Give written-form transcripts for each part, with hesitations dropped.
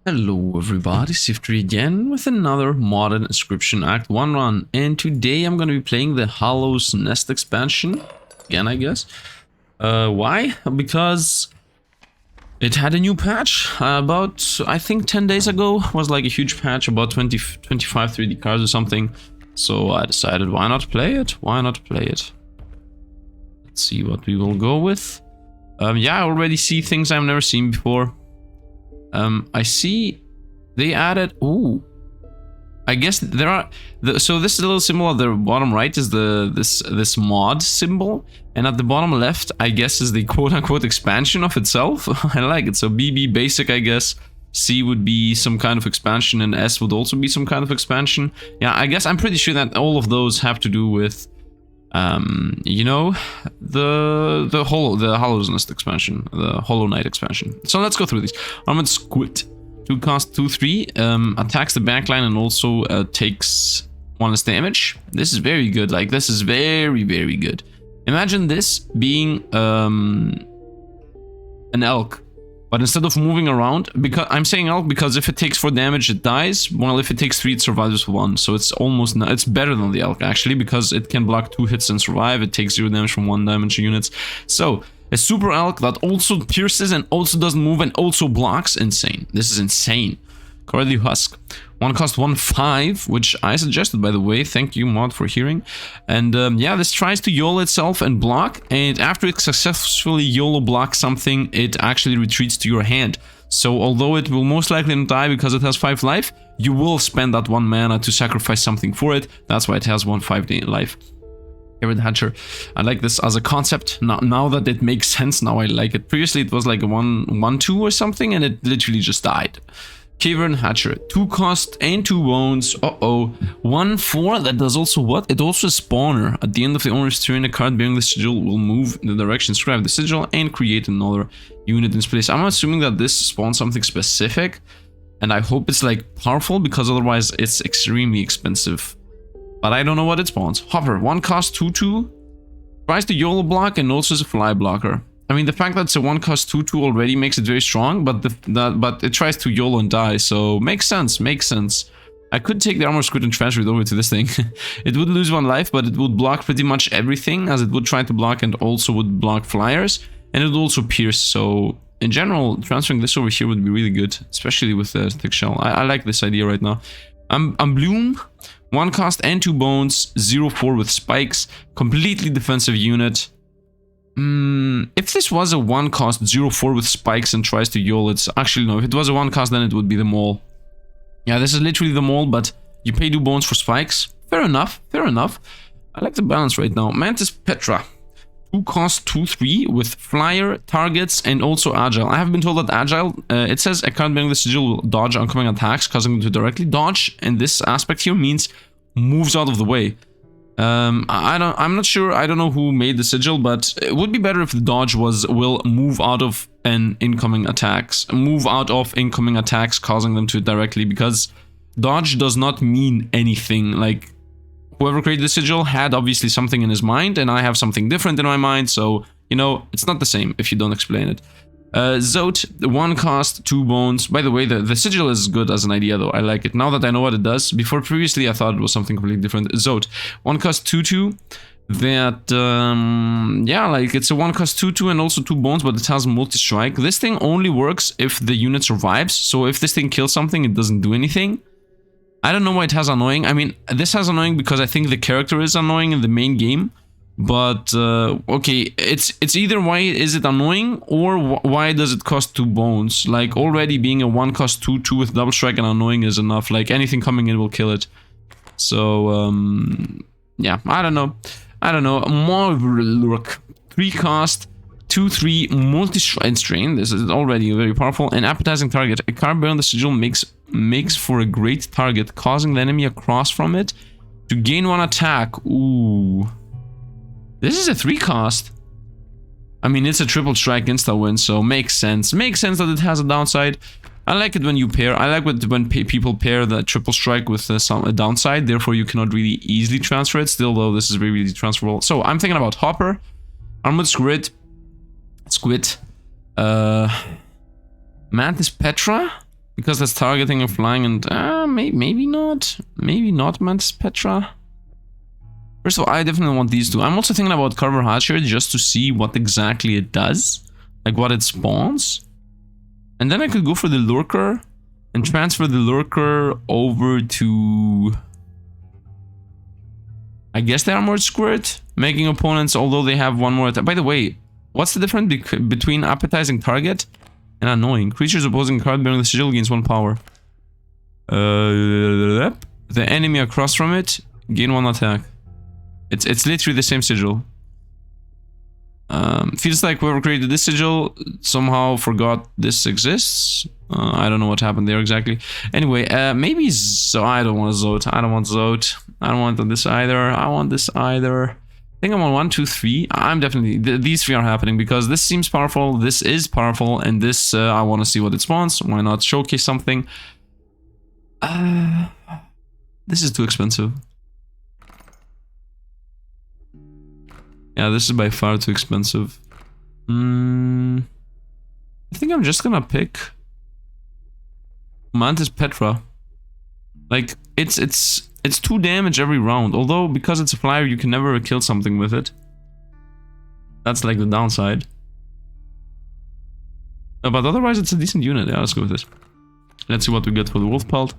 Hello everybody, Sifd again with another modern Inscryption Act 1 run, and today I'm gonna be playing the Hallownest expansion, again I guess. Why? Because it had a new patch about, I think 10 days ago, was like a huge patch, about 25 3D cards or something. So I decided why not play it, Let's see what we will go with. Yeah, I already see things I've never seen before. I see they added, ooh, I guess there are, so this little symbol at the bottom right is this mod symbol, and at the bottom left, I guess, is the quote-unquote expansion of itself. I like it. So BB basic, I guess, C would be some kind of expansion, and S would also be some kind of expansion. Yeah, I guess I'm pretty sure that all of those have to do with you know, the Hallownest expansion, the Hollow Knight expansion. So let's go through these. Armored Squid, 2 cost 2/3, attacks the backline and also takes 1 less damage. This is very good. Like, this is very good. Imagine this being an elk, but instead of moving around, because I'm saying elk because if it takes 4 damage it dies, while if it takes 3 it survives with 1. So it's almost, it's better than the elk actually, because it can block 2 hits and survive. It takes 0 damage from 1 dimension units. So a super elk that also pierces and also doesn't move and also blocks. Insane. This is insane. Cowardly Husk, 1 cost 1/5, which I suggested, by the way. Thank you, mod, for hearing. And yeah, this tries to YOLO itself and block, and after it successfully YOLO blocks something, it actually retreats to your hand. So although it will most likely not die because it has 5 life, you will spend that 1 mana to sacrifice something for it. That's why it has 1/5 life. Favorite Hatcher. I like this as a concept. Now that it makes sense, now I like it. Previously it was like a 1/2 or something, and it literally just died. Cavern Hatcher, 2 cost and 2 bones. 1/4. That does also what? It also a spawner. At the end of the owner's turn, a card bearing the sigil will move in the direction inscribed the sigil and create another unit in its place. I'm assuming that this spawns something specific, and I hope it's like powerful, because otherwise it's extremely expensive. But I don't know what it spawns. Hopper, 1 cost 2/2. Tries to YOLO block and also is a fly blocker. I mean, the fact that it's a 1 cost 2/2 already makes it very strong, but but it tries to YOLO and die, so makes sense. I could take the Armor Squid and transfer it over to this thing. It would lose 1 life, but it would block pretty much everything, as it would try to block and also would block flyers, and it would also pierce. So in general, transferring this over here would be really good, especially with the thick shell. I like this idea right now. Bloom, 1 cost and 2 bones, 0/4 with spikes, completely defensive unit. If this was a 1 cost 0/4 with spikes and tries to YOLO, it's actually no. If it was a 1 cost, then it would be the mole. Yeah, this is literally the mole, but you pay 2 bones for spikes. Fair enough. I like the balance right now. Mantis Petra, 2 cost 2/3 with flyer, targets, and also agile. I have been told that agile, it says a card bearing the sigil will dodge oncoming attacks, causing them to directly dodge, and this aspect here means moves out of the way. I'm not sure, I don't know who made the sigil, but it would be better if the dodge will move out of incoming attacks, causing them to directly, because dodge does not mean anything. Like, whoever created the sigil had obviously something in his mind, and I have something different in my mind, so, you know, it's not the same if you don't explain it. Zote, 1 cost, 2 bones. By the way, the sigil is good as an idea, though. I like it. Now that I know what it does. Before, previously, I thought it was something completely different. Zote, 1 cost 2/2. That, yeah, like, it's a 1 cost 2/2 and also 2 bones, but it has multi-strike. This thing only works if the unit survives, so if this thing kills something, it doesn't do anything. I don't know why it has annoying. I mean, this has annoying because I think the character is annoying in the main game. But, okay, it's either why is it annoying or why does it cost 2 bones? Like, already being a 1 cost 2/2 with double strike and annoying is enough. Like, anything coming in will kill it. So, yeah, I don't know. Morlurk, 3 cost, 2/3, multi-strike strain. This is already very powerful. An appetizing target. A card bearing the sigil makes for a great target, causing the enemy across from it to gain 1 attack. Ooh. This is a 3 cost. I mean, it's a triple strike insta-win, so makes sense. Makes sense that it has a downside. I like it when you pair. I like it when people pair the triple strike with a downside. Therefore, you cannot really easily transfer it. Still, though, this is very easily transferable. So, I'm thinking about Hopper, Armored Squid, Mantis Petra, Because that's targeting and flying and maybe not. Maybe not Mantis Petra. First of all, I definitely want these two. I'm also thinking about Carver Hatcher just to see what exactly it does. Like what it spawns. And then I could go for the Lurker and transfer the Lurker over to... I guess the Armored Squirt, making opponents, although they have one more attack. By the way, what's the difference between appetizing target and annoying? Creatures opposing card bearing the sigil gains 1 power. The enemy across from it gain 1 attack. It's literally the same sigil. Feels like whoever created this sigil somehow forgot this exists. I don't know what happened there exactly. Anyway, maybe I don't want Zote. I don't want Zote. I don't want this either. I want this either. I think I'm on 1, 2, 3. I'm definitely... these 3 are happening because this seems powerful, this is powerful, and this, I want to see what it spawns. Why not showcase something? This is too expensive. Yeah, this is by far too expensive. I think I'm just gonna pick Mantis Petra. Like, it's 2 damage every round. Although, because it's a flyer, you can never kill something with it. That's like the downside. But otherwise, it's a decent unit. Yeah, let's go with this. Let's see what we get for the Wolf Pelt.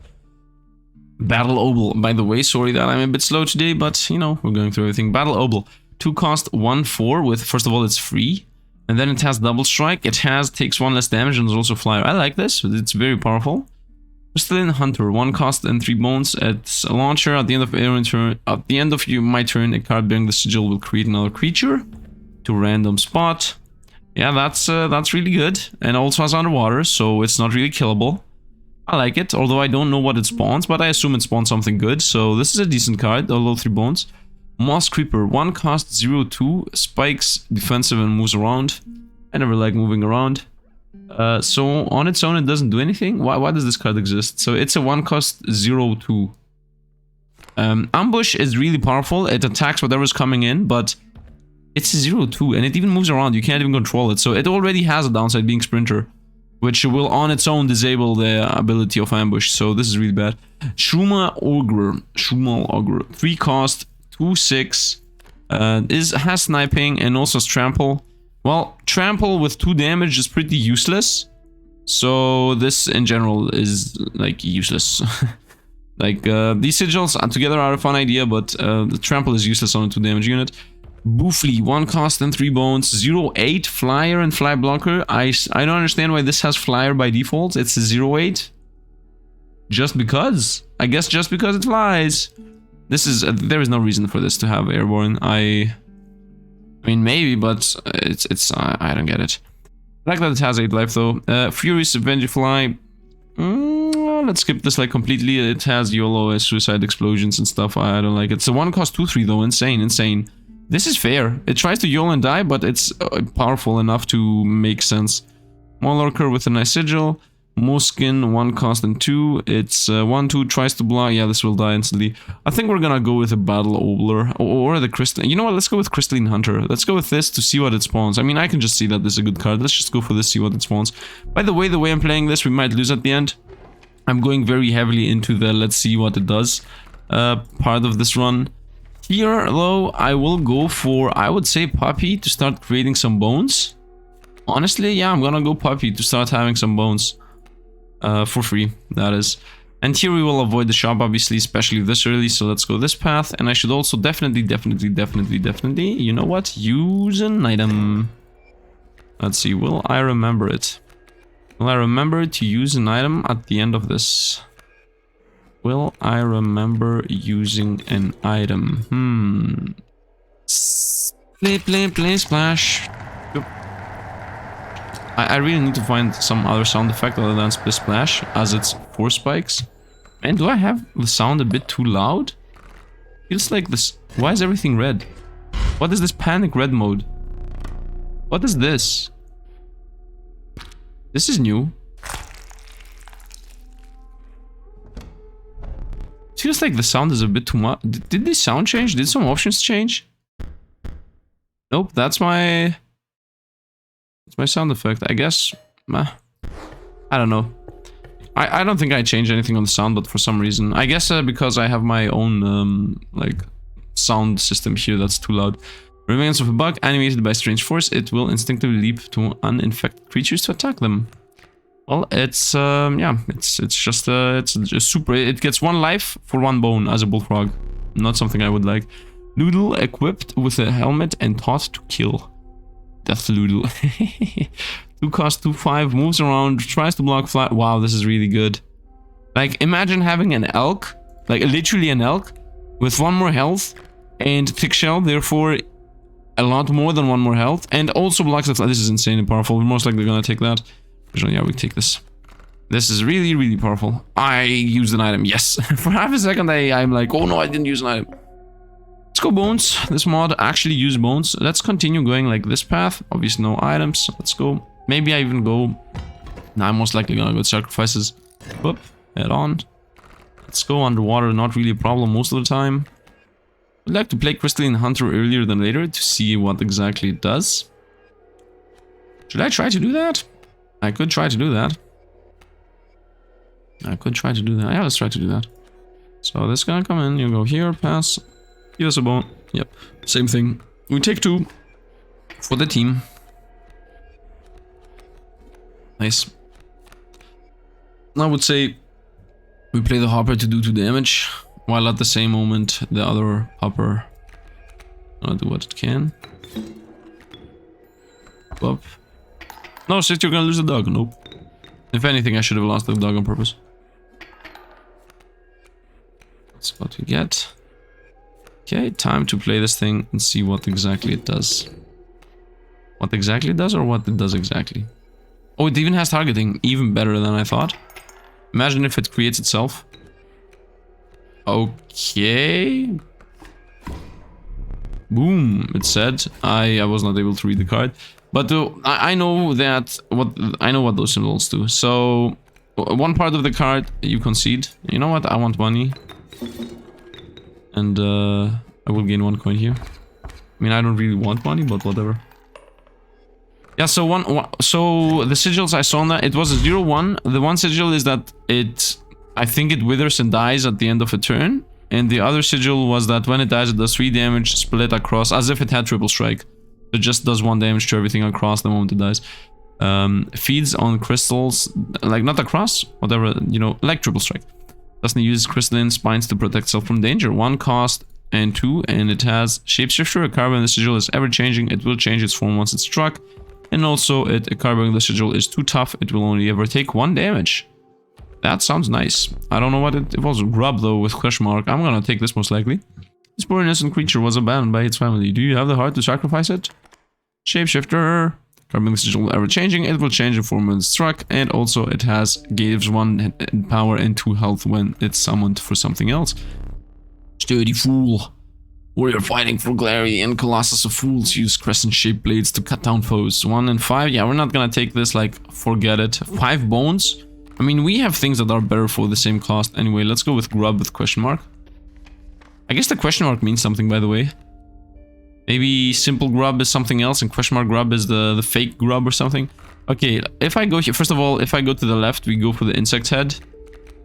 Battle Obel. By the way, sorry that I'm a bit slow today, but, you know, we're going through everything. Battle Obel. 2 cost 1/4 with, first of all, it's free. And then it has double strike. It takes 1 less damage and is also flyer. I like this. It's very powerful. Crystalline Hunter. 1 cost and 3 bones. It's a launcher. At the end of my turn, a card bearing the sigil will create another creature to random spot. Yeah, that's really good. And also has underwater, so it's not really killable. I like it, although I don't know what it spawns, but I assume it spawns something good. So this is a decent card, although 3 bones. Moss Creeper, 1 cost 0/2, spikes, defensive and moves around. I never like moving around. So on its own it doesn't do anything. Why does this card exist? So it's a 1 cost 0/2. Ambush is really powerful. It attacks whatever's coming in, but it's a 0/2 and it even moves around. You can't even control it. So it already has a downside being Sprinter, which will on its own disable the ability of ambush. So this is really bad. Shuma Ogre, 3 cost 2/6, has sniping and also has trample. Well, trample with 2 damage is pretty useless. So this in general is like useless. Like these sigils together are a fun idea, but the trample is useless on a 2 damage unit. Boofly, 1 cost and 3 bones, 0/8 flyer and fly blocker. I don't understand why this has flyer by default. It's a 0/8. Just because. I guess just because it flies. This is there is no reason for this to have airborne. I mean maybe, but I don't get it. I like that it has 8 life though. Furious Vengefly. Let's skip this like completely. It has YOLO as suicide explosions and stuff. I don't like it. So 1 cost 2/3 though. Insane. This is fair. It tries to YOLO and die, but it's powerful enough to make sense. Molorker with a nice sigil. Moskin, 1 cost and 2. It's 1/2, tries to block. Yeah, this will die instantly. I think we're gonna go with a Battle Obler or the Crystalline. You know what? Let's go with Crystalline Hunter. Let's go with this to see what it spawns. I mean, I can just see that this is a good card. Let's just go for this, see what it spawns. By the way I'm playing this, we might lose at the end. I'm going very heavily into the let's see what it does part of this run. Here, though, I will go for, I would say, Puppy to start creating some bones. Honestly, yeah, I'm gonna go Puppy to start having some bones. For free, that is. And here we will avoid the shop, obviously, especially this early, so let's go this path. And I should also definitely, you know what? Use an item. Let's see, will I remember it? Will I remember to use an item at the end of this? Will I remember using an item? Play, splash. Yep. I really need to find some other sound effect other than Splish Splash, as it's 4 spikes. And do I have the sound a bit too loud? Feels like this... Why is everything red? What is this panic red mode? What is this? This is new. Feels like the sound is a bit too much. Did the sound change? Did some options change? Nope, that's my sound effect, I guess. I don't know. I don't think I changed anything on the sound, but for some reason, I guess because I have my own like sound system here that's too loud. Remains of a bug animated by strange force, it will instinctively leap to uninfected creatures to attack them. Well, it's yeah, it's just super. It gets 1 life for 1 bone as a bullfrog. Not something I would like. Noodle equipped with a helmet and taught to kill. Death Noodle. 2 cost 2/5, moves around, tries to block flat. Wow, this is really good. Like, imagine having an elk, like literally an elk, with 1 more health and thick shell, therefore a lot more than 1 more health, and also blocks the flat. This is insanely powerful. We're most likely gonna take that. Yeah, we take this. This is really, really powerful. I used an item, yes. For half a second, I'm like, oh no, I didn't use an item. Let's go bones. This mod actually used bones. Let's continue going like this path. Obviously no items. Let's go. Maybe I even go... Nah, I'm most likely gonna go with sacrifices. Whoop, head on. Let's go underwater. Not really a problem most of the time. I'd like to play Crystalline Hunter earlier than later to see what exactly it does. Should I try to do that? I could try to do that. Yeah, let's try to do that. So this is gonna come in. You go here, pass. Give us a bone. Yep, same thing. We take 2 for the team. Nice. I would say we play the hopper to do 2 damage, while at the same moment the other hopper gonna do what it can. Up. No, Sifd, you're gonna lose the dog. Nope. If anything, I should have lost the dog on purpose. That's what we get. Okay, time to play this thing and see what exactly it does. What exactly it does, or what it does exactly? Oh, it even has targeting. Even better than I thought. Imagine if it creates itself. Okay. Boom, it said. I was not able to read the card. But I know that I know what those symbols do. So 1 part of the card you concede. You know what? I want money. And I will gain 1 coin here. I mean, I don't really want money, but whatever. Yeah, so so the sigils I saw on that, it was a 0/1. The 1 sigil is that I think it withers and dies at the end of a turn. And the other sigil was that when it dies, it does 3 damage split across, as if it had triple strike. It just does 1 damage to everything across the moment it dies. Feeds on crystals, like not across, whatever, you know, like triple strike. Doesn't use crystalline spines to protect itself from danger. 1 cost and 2, and it has shapeshifter. A card when the sigil is ever changing, it will change its form once it's struck. And also, a card when the sigil is too tough, it will only ever take 1 damage. That sounds nice. I don't know what it was. Grub though with question mark. I'm gonna take this most likely. This poor innocent creature was abandoned by its family. Do you have the heart to sacrifice it? Shapeshifter. Carbon sigil ever changing. It will change in form when it's struck, and also it gives 1 power and 2 health when it's summoned for something else. Sturdy fool. Warrior fighting for Glary and Colossus of Fools use crescent-shaped blades to cut down foes. 1 and 5. Yeah, we're not gonna take this, like, forget it. 5 bones. I mean, we have things that are better for the same cost. Anyway, let's go with grub with question mark. I guess the question mark means something, by the way. Maybe simple grub is something else and question mark grub is the fake grub or something. Okay, if I go here, first of all, if I go to the left, we go for the insect head.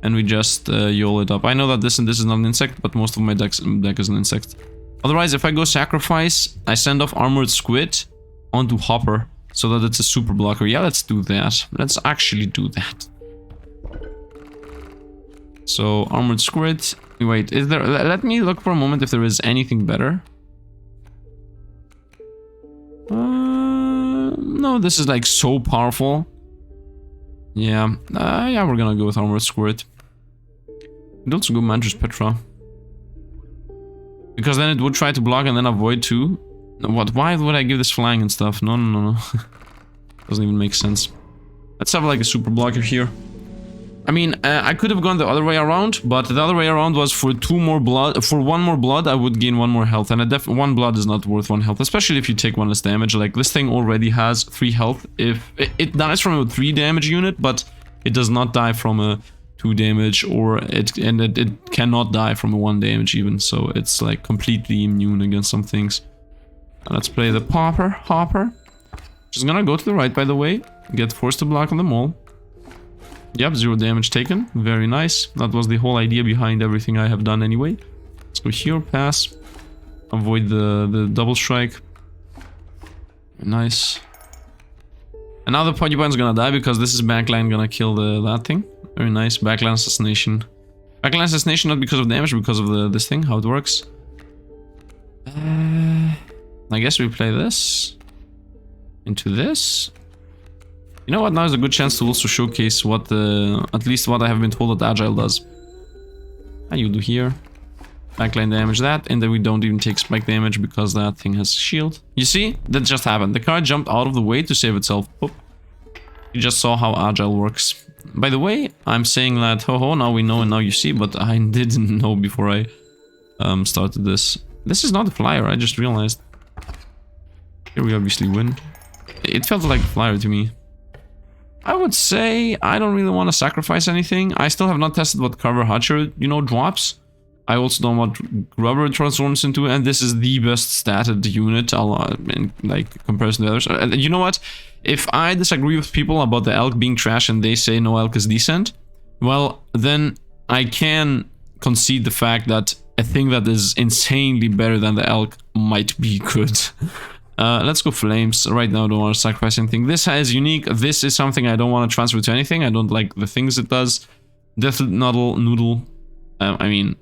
And we just yole it up. I know that this and this is not an insect, but most of my deck is an insect. Otherwise, if I go sacrifice, I send off armored squid onto hopper so that it's a super blocker. Yeah, let's do that. Let's actually do that. So, armored squid. Wait, is there... Let me look for a moment if there is anything better. No, this is like so powerful. Yeah, yeah, we're gonna go with armored squid. We'd also go Mandra's Petra. Because then it would try to block and then avoid too. What? Why would I give this flying and stuff? No, no, no, no. Doesn't even make sense. Let's have like a super blocker here. I mean, I could have gone the other way around, but the other way around was for 2 more blood. For 1 more blood, I would gain 1 more health, and 1 blood is not worth 1 health, especially if you take 1 less damage. Like this thing already has 3 health. If it dies from a 3 damage unit, but it does not die from a 2 damage, or it cannot die from a 1 damage even. So it's like completely immune against some things. Let's play the hopper. Just gonna go to the right, by the way. Get forced to block on them all. Yep, 0 damage taken. Very nice. That was the whole idea behind everything I have done anyway. Let's go here, pass. Avoid the double strike. Nice. And now the porcupine's gonna die because this is backline gonna kill that thing. Very nice. Backline assassination. Backline assassination not because of damage, because of this thing, how it works. I guess we play this into this. You know what? Now is a good chance to also showcase what at least what I have been told that Agile does. How you do here? Backline damage that, and then we don't even take spike damage because that thing has shield. You see? That just happened. The card jumped out of the way to save itself. Oop. You just saw how Agile works. By the way, I'm saying that, ho, now we know and now you see, but I didn't know before I started this. This is not a flyer, I just realized. Here we obviously win. It felt like a flyer to me. I would say I don't really want to sacrifice anything. I still have not tested what Carver Hatcher, you know, drops. I also don't want Grubber transforms into, and this is the best statted unit in like comparison to others. You know what? If I disagree with people about the elk being trash and they say no elk is decent, well, then I can concede the fact that a thing that is insanely better than the elk might be good. Let's go flames. Right now I don't want to sacrifice anything. This is unique. This is something I don't want to transfer to anything. I don't like the things it does. Death Noodle. I mean,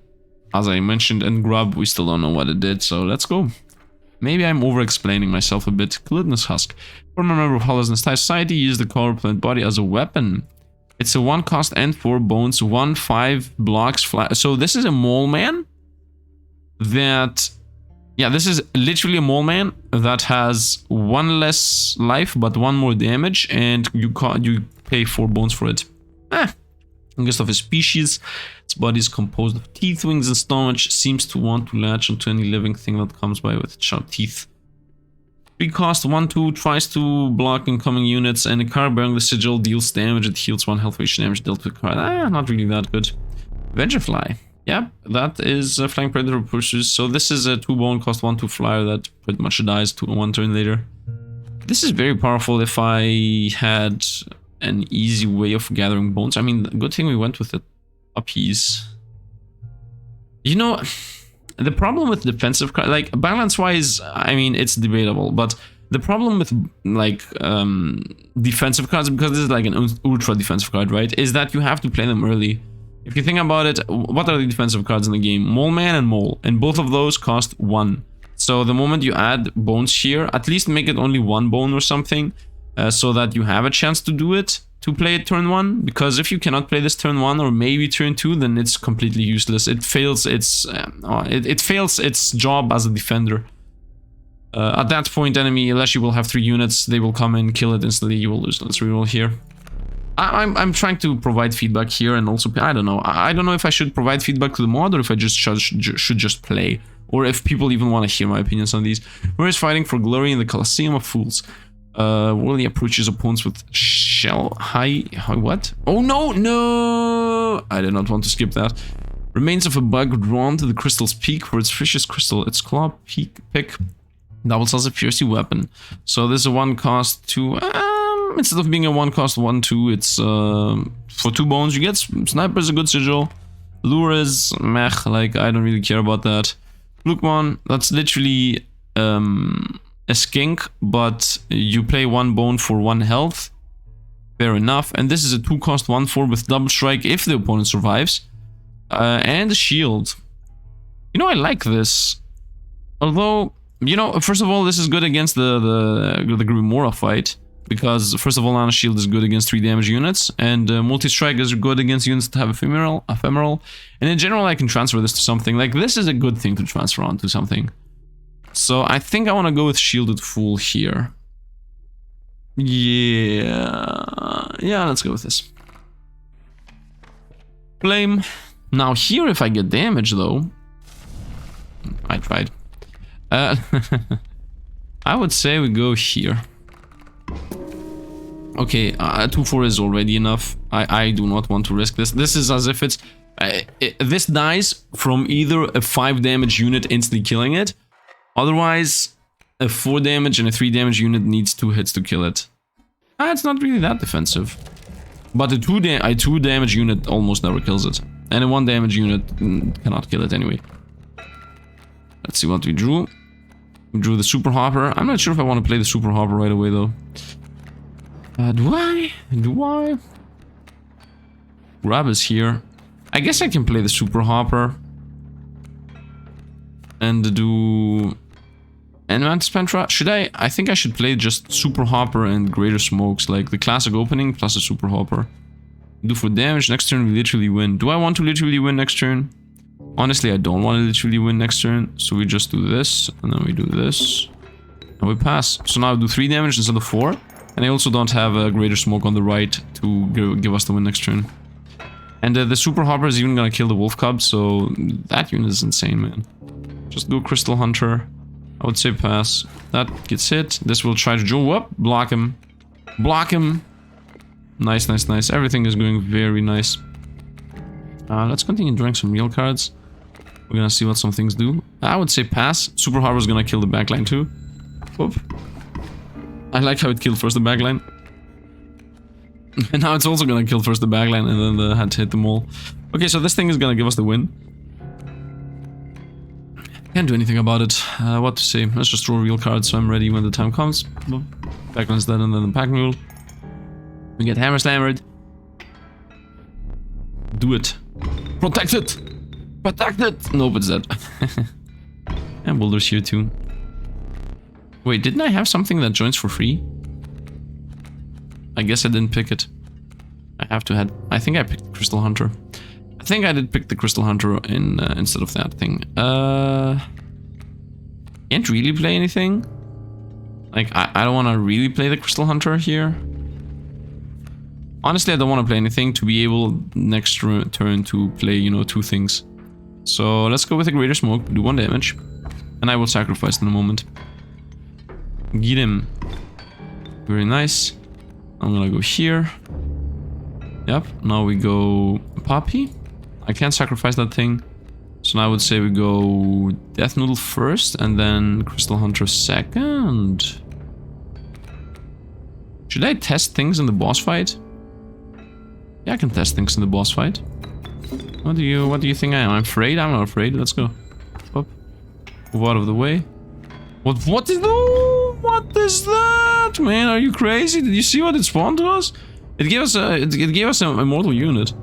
as I mentioned, and Grub, we still don't know what it did, so let's go. Maybe I'm over-explaining myself a bit. Gluttonous Husk. Former member of Hallownest Society, use the color plant body as a weapon. It's a 1 cost and 4 bones, 1/5 blocks flat. So this is a mole man that... Yeah, this is literally a mole man that has 1 less life, but 1 more damage, and you pay 4 bones for it. Youngest of his species, its body is composed of teeth, wings, and stomach. Seems to want to latch onto any living thing that comes by with its sharp teeth. 3 cost, 1/2, tries to block incoming units, and a card bearing the sigil deals damage. It heals 1 health for each damage dealt with card. Not really that good. Venturefly. Yeah, that is a flying predator pushes. So this is a 2 bone cost 1/2 flyer that pretty much dies 1 turn later. This is very powerful if I had an easy way of gathering bones. I mean, good thing we went with the uppies. You know, the problem with defensive cards, like balance wise, I mean, it's debatable, but the problem with like defensive cards, because this is like an ultra defensive card, right, is that you have to play them early. If you think about it, what are the defensive cards in the game? Mole Man and Mole, and both of those cost 1. So the moment you add bones here, at least make it only 1 bone or something, so that you have a chance to do it, to play it turn 1, because if you cannot play this turn 1 or maybe turn 2, then it's completely useless. It fails its it fails its job as a defender. At that point, enemy, unless you will have 3 units, they will come and kill it instantly. You will lose. Let's reroll here. I'm trying to provide feedback here, and also I don't know. I don't know if I should provide feedback to the mod or if I just should just play, or if people even want to hear my opinions on these. Where is fighting for glory in the Colosseum of Fools? Worley approaches opponents with shell high what? Oh no! I did not want to skip that. Remains of a bug drawn to the crystal's peak for its precious crystal. Its claw pick doubles as a fiercey weapon. So this is a 1 cost 2. Instead of being a 1 cost 1/2, it's for 2 bones. You get Sniper is a good sigil. Lure is meh, like I don't really care about that. Lukman, that's literally a skink, but you play 1 bone for 1 health. Fair enough. And this is a 2 cost 1/4 with double strike if the opponent survives. And a shield. You know, I like this. Although, you know, first of all, this is good against the Grimora fight. Because, first of all, Nano Shield is good against 3 damage units, and Multi-Strike is good against units that have ephemeral. And in general, I can transfer this to something. Like, this is a good thing to transfer onto something. So, I think I want to go with Shielded Fool here. Yeah, let's go with this. Flame. Now, here, if I get damage, though... I tried. I would say we go here. Okay, 2/4 is already enough. I do not want to risk this. This is as if it's... this dies from either a 5 damage unit instantly killing it. Otherwise, a 4 damage and a 3 damage unit needs 2 hits to kill it. It's not really that defensive. But the 2 damage unit almost never kills it. And a 1 damage unit cannot kill it anyway. Let's see what we drew. We drew the Super Hopper. I'm not sure if I want to play the Super Hopper right away though. Do I? Grab is here. I guess I can play the Super Hopper. And do... And Mantis Pentra? Should I? I think I should play just Super Hopper and Greater Smokes. Like the classic opening plus a Super Hopper. Do for damage. Next turn we literally win. Do I want to literally win next turn? Honestly, I don't want to literally win next turn. So we just do this. And then we do this. And we pass. So now I do 3 damage instead of 4. And I also don't have a Greater Smoke on the right to give us the win next turn. And the Super Hopper is even gonna kill the Wolf Cub. So that unit is insane, man. Just do a Crystal Hunter. I would say pass. That gets hit. This will try to jump up. Block him. Block him. Nice, nice, nice. Everything is going very nice. Let's continue drawing some real cards. We're gonna see what some things do. I would say pass. Super Harbor is gonna kill the backline too. Whoop. I like how it killed first the backline. And now it's also gonna kill first the backline and then had to hit them all. Okay, so this thing is gonna give us the win. Can't do anything about it. What to say? Let's just draw real cards so I'm ready when the time comes. Backline's dead and then the Pack Mule. We get Hammer Slammered. Do it. Protect it! Protect it! Nope, it's dead. And Boulder's here too. Wait, didn't I have something that joins for free? I guess I didn't pick it. I have to have... I think I picked Crystal Hunter. I think I did pick the Crystal Hunter in instead of that thing. Can't really play anything. Like, I don't want to really play the Crystal Hunter here. Honestly, I don't want to play anything to be able next turn to play, you know, 2 things. So let's go with a Greater Smoke, do 1 damage. And I will sacrifice in a moment. Get him. Very nice. I'm gonna go here. Yep, now we go Poppy. I can't sacrifice that thing. So now I would say we go Death Noodle first and then Crystal Hunter second. Should I test things in the boss fight? Yeah, I can test things in the boss fight. What do you think I am? I'm afraid? I'm not afraid. Let's go. Up. Move out of the way. What is that? Man, are you crazy? Did you see what it spawned to us? It gave us an immortal unit.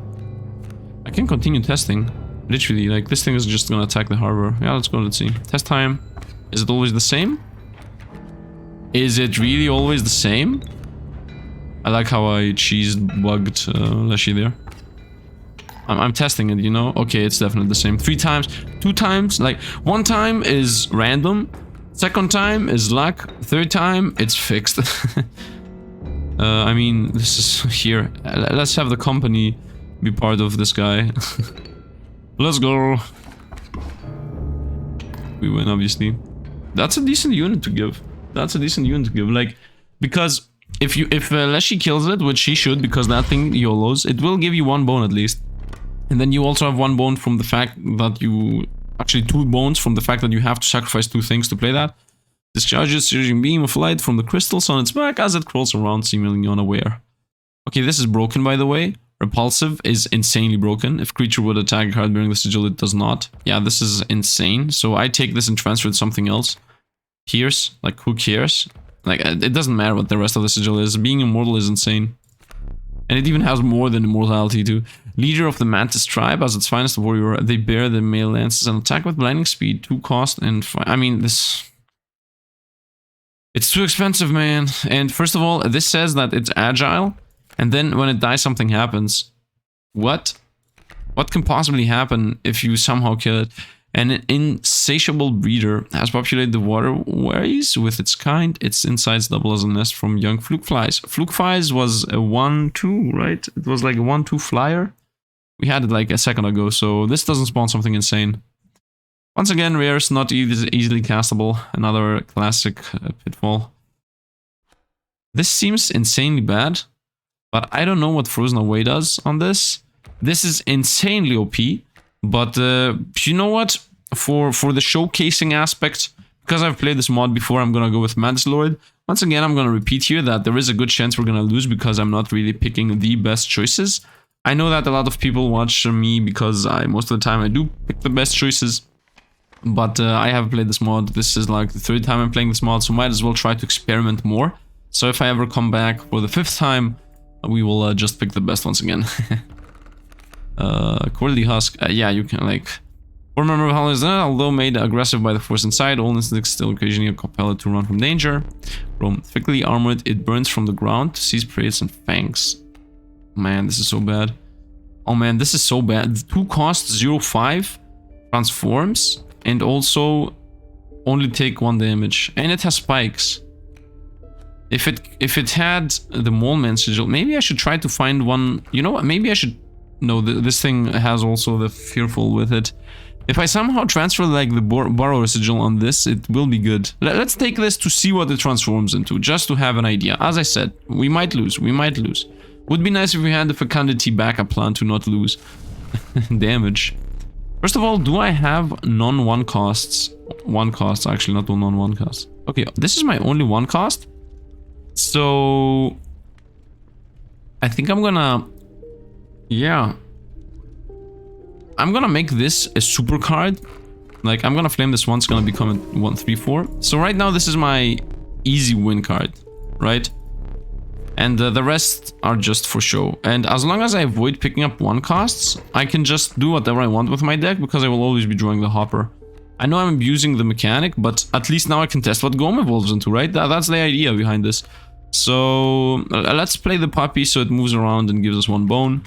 I can continue testing. Literally, like this thing is just gonna attack the harbor. Yeah, let's go, let's see. Test time. Is it always the same? Is it really always the same? I like how I cheese-bugged Leshy there. I'm testing it, you know? Okay, it's definitely the same. 3 times, 2 times, like 1 time is random, 2nd time is luck, 3rd time it's fixed. I mean, this is here. Let's have the company be part of this guy. Let's go. We win, obviously. That's a decent unit to give. That's a decent unit to give. Like, because if Leshy kills it, which she should, because that thing YOLOs, it will give you 1 bone at least. And then you also have 1 bone from the fact that you... Actually 2 bones from the fact that you have to sacrifice 2 things to play that. Discharges surging beam of light from the crystals on its back as it crawls around seemingly unaware. Okay, this is broken by the way. Repulsive is insanely broken. If creature would attack a card bearing the sigil, it does not. Yeah, this is insane. So I take this and transfer it to something else. Pierce, like who cares? Like, it doesn't matter what the rest of the sigil is. Being immortal is insane. And it even has more than immortality too. Leader of the Mantis tribe, as its finest warrior, they bear the male lances and attack with blinding speed, 2 cost and... I mean, this... It's too expensive, man. And first of all, this says that it's agile. And then when it dies, something happens. What? What can possibly happen if you somehow kill it? An insatiable breeder has populated the waterways with its kind. Its insides double as a nest from young fluke flies. Fluke flies was a 1-2, right? It was like a 1-2 flyer. We had it like a second ago, so this doesn't spawn something insane. Once again, rares, not easily castable. Another classic pitfall. This seems insanely bad, but I don't know what Frozen Away does on this. This is insanely OP. But you know what? For the showcasing aspect, because I've played this mod before, I'm gonna go with Mantis Lord. Once again, I'm going to repeat here that there is a good chance we're going to lose because I'm not really picking the best choices. I know that a lot of people watch me because most of the time I do pick the best choices. But I have played this mod. This is like the 3rd time I'm playing this mod, so might as well try to experiment more. So if I ever come back for the 5th time, we will just pick the best once again. Quality Husk. Yeah, you can like... Remember of Hallownest, although made aggressive by the force inside, all instincts still occasionally compel it to run from danger. From thickly armored, it burns from the ground to seize prey and fangs. Man, this is so bad. Oh man, this is so bad. The 2 cost 0.5 transforms and also only take 1 damage. And it has spikes. If it had the Mole Man sigil, maybe I should try to find one. You know what? Maybe I should. No, this thing has also the fearful with it. If I somehow transfer like the Burrower sigil on this, it will be good. Let's take this to see what it transforms into, just to have an idea. As I said, we might lose, we might lose. Would be nice if we had the fecundity backup plan to not lose damage. First of all, do I have non-1 costs? 1 cost, actually, not non-1 costs. Okay, this is my only 1 cost. So... I think I'm gonna... Yeah... I'm gonna make this a super card. Like, I'm gonna flame this one, it's gonna become a 1/3/4. So right now, this is my easy win card, right? And the rest are just for show. And as long as I avoid picking up 1 costs, I can just do whatever I want with my deck, because I will always be drawing the hopper. I know I'm abusing the mechanic, but at least now I can test what GOM evolves into, right? That's the idea behind this. So, let's play the puppy so it moves around and gives us 1 bone.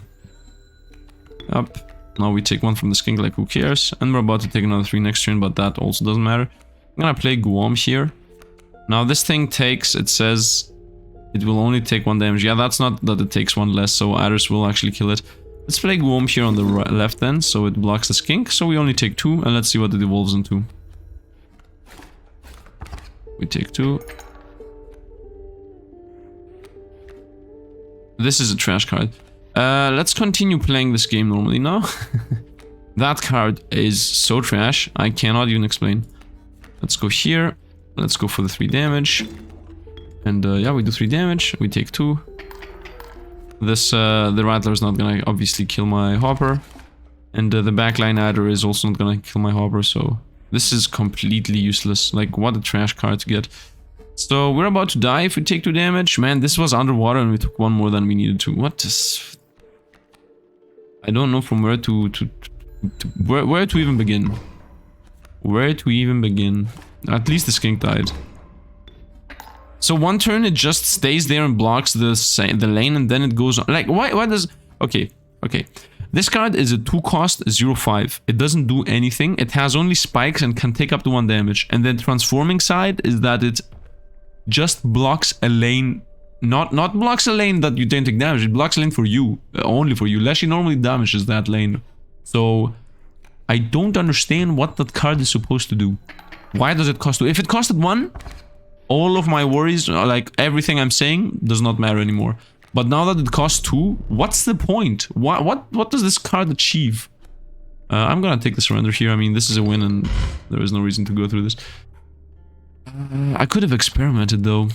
Up. Now we take 1 from the skink, like who cares? And we're about to take another 3 next turn, but that also doesn't matter. I'm gonna play Guam here. Now this thing takes, it says it will only take 1 damage. Yeah, that's not that it takes 1 less, so Adders will actually kill it. Let's play Guam here on the left then, so it blocks the skink. So we only take 2, and let's see what it evolves into. We take 2. This is a trash card. Let's continue playing this game normally now. That card is so trash, I cannot even explain. Let's go here. Let's go for the 3 damage. And yeah, we do 3 damage. We take 2. This, the Rattler is not gonna obviously kill my Hopper. And the Backline Adder is also not gonna kill my Hopper, so... This is completely useless. Like, what a trash card to get. So, we're about to die if we take 2 damage. Man, this was underwater and we took 1 more than we needed to. What is... I don't know from where where to even begin. Where to even begin. At least the skink died. So 1 turn it just stays there and blocks the lane and then it goes on. Like, why does... Okay. This card is a 2 cost 0.5. It doesn't do anything. It has only spikes and can take up to 1 damage. And then transforming side is that it just blocks a lane. Not blocks a lane that you don't take damage. It blocks a lane for you. Only for you. Leshy normally damages that lane. So, I don't understand what that card is supposed to do. Why does it cost 2? If it costed 1, all of my worries, like everything I'm saying, does not matter anymore. But now that it costs 2, what's the point? What does this card achieve? I'm gonna take the surrender here. I mean, this is a win and there is no reason to go through this. I could have experimented though.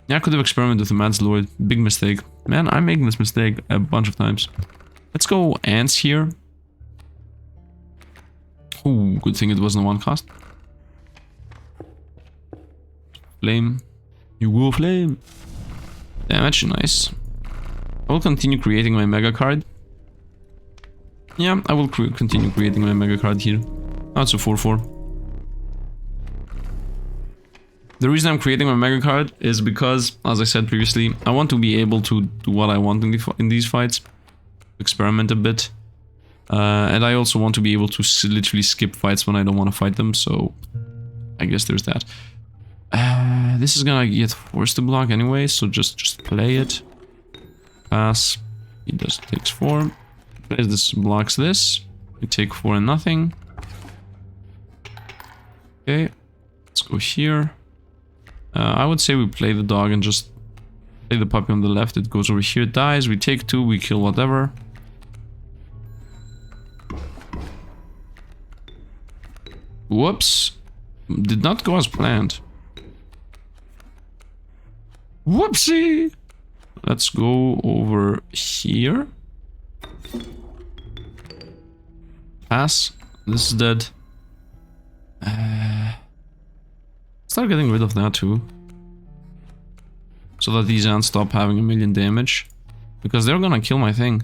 Yeah, I could have experimented with the Man's Lord. Big mistake. Man, I'm making this mistake a bunch of times. Let's go Ants here. Ooh, good thing it wasn't a 1 cost. Flame. You will flame. Damage, nice. I will continue creating my mega card. Yeah, I will continue creating my mega card here. Oh, it's a 4/4. The reason I'm creating my mega card is because, as I said previously, I want to be able to do what I want in these fights. Experiment a bit. And I also want to be able to literally skip fights when I don't want to fight them, so I guess there's that. This is gonna get forced to block anyway, so just play it. Pass. He just takes 4. Plays this, blocks this. We take 4 and nothing. Okay. Let's go here. I would say we play the dog and just play the puppy on the left. It goes over here, it dies. We take 2, we kill whatever. Whoops. Did not go as planned. Whoopsie! Let's go over here. Pass. This is dead. Start getting rid of that too. So that these ants stop having a million damage. Because they're gonna kill my thing.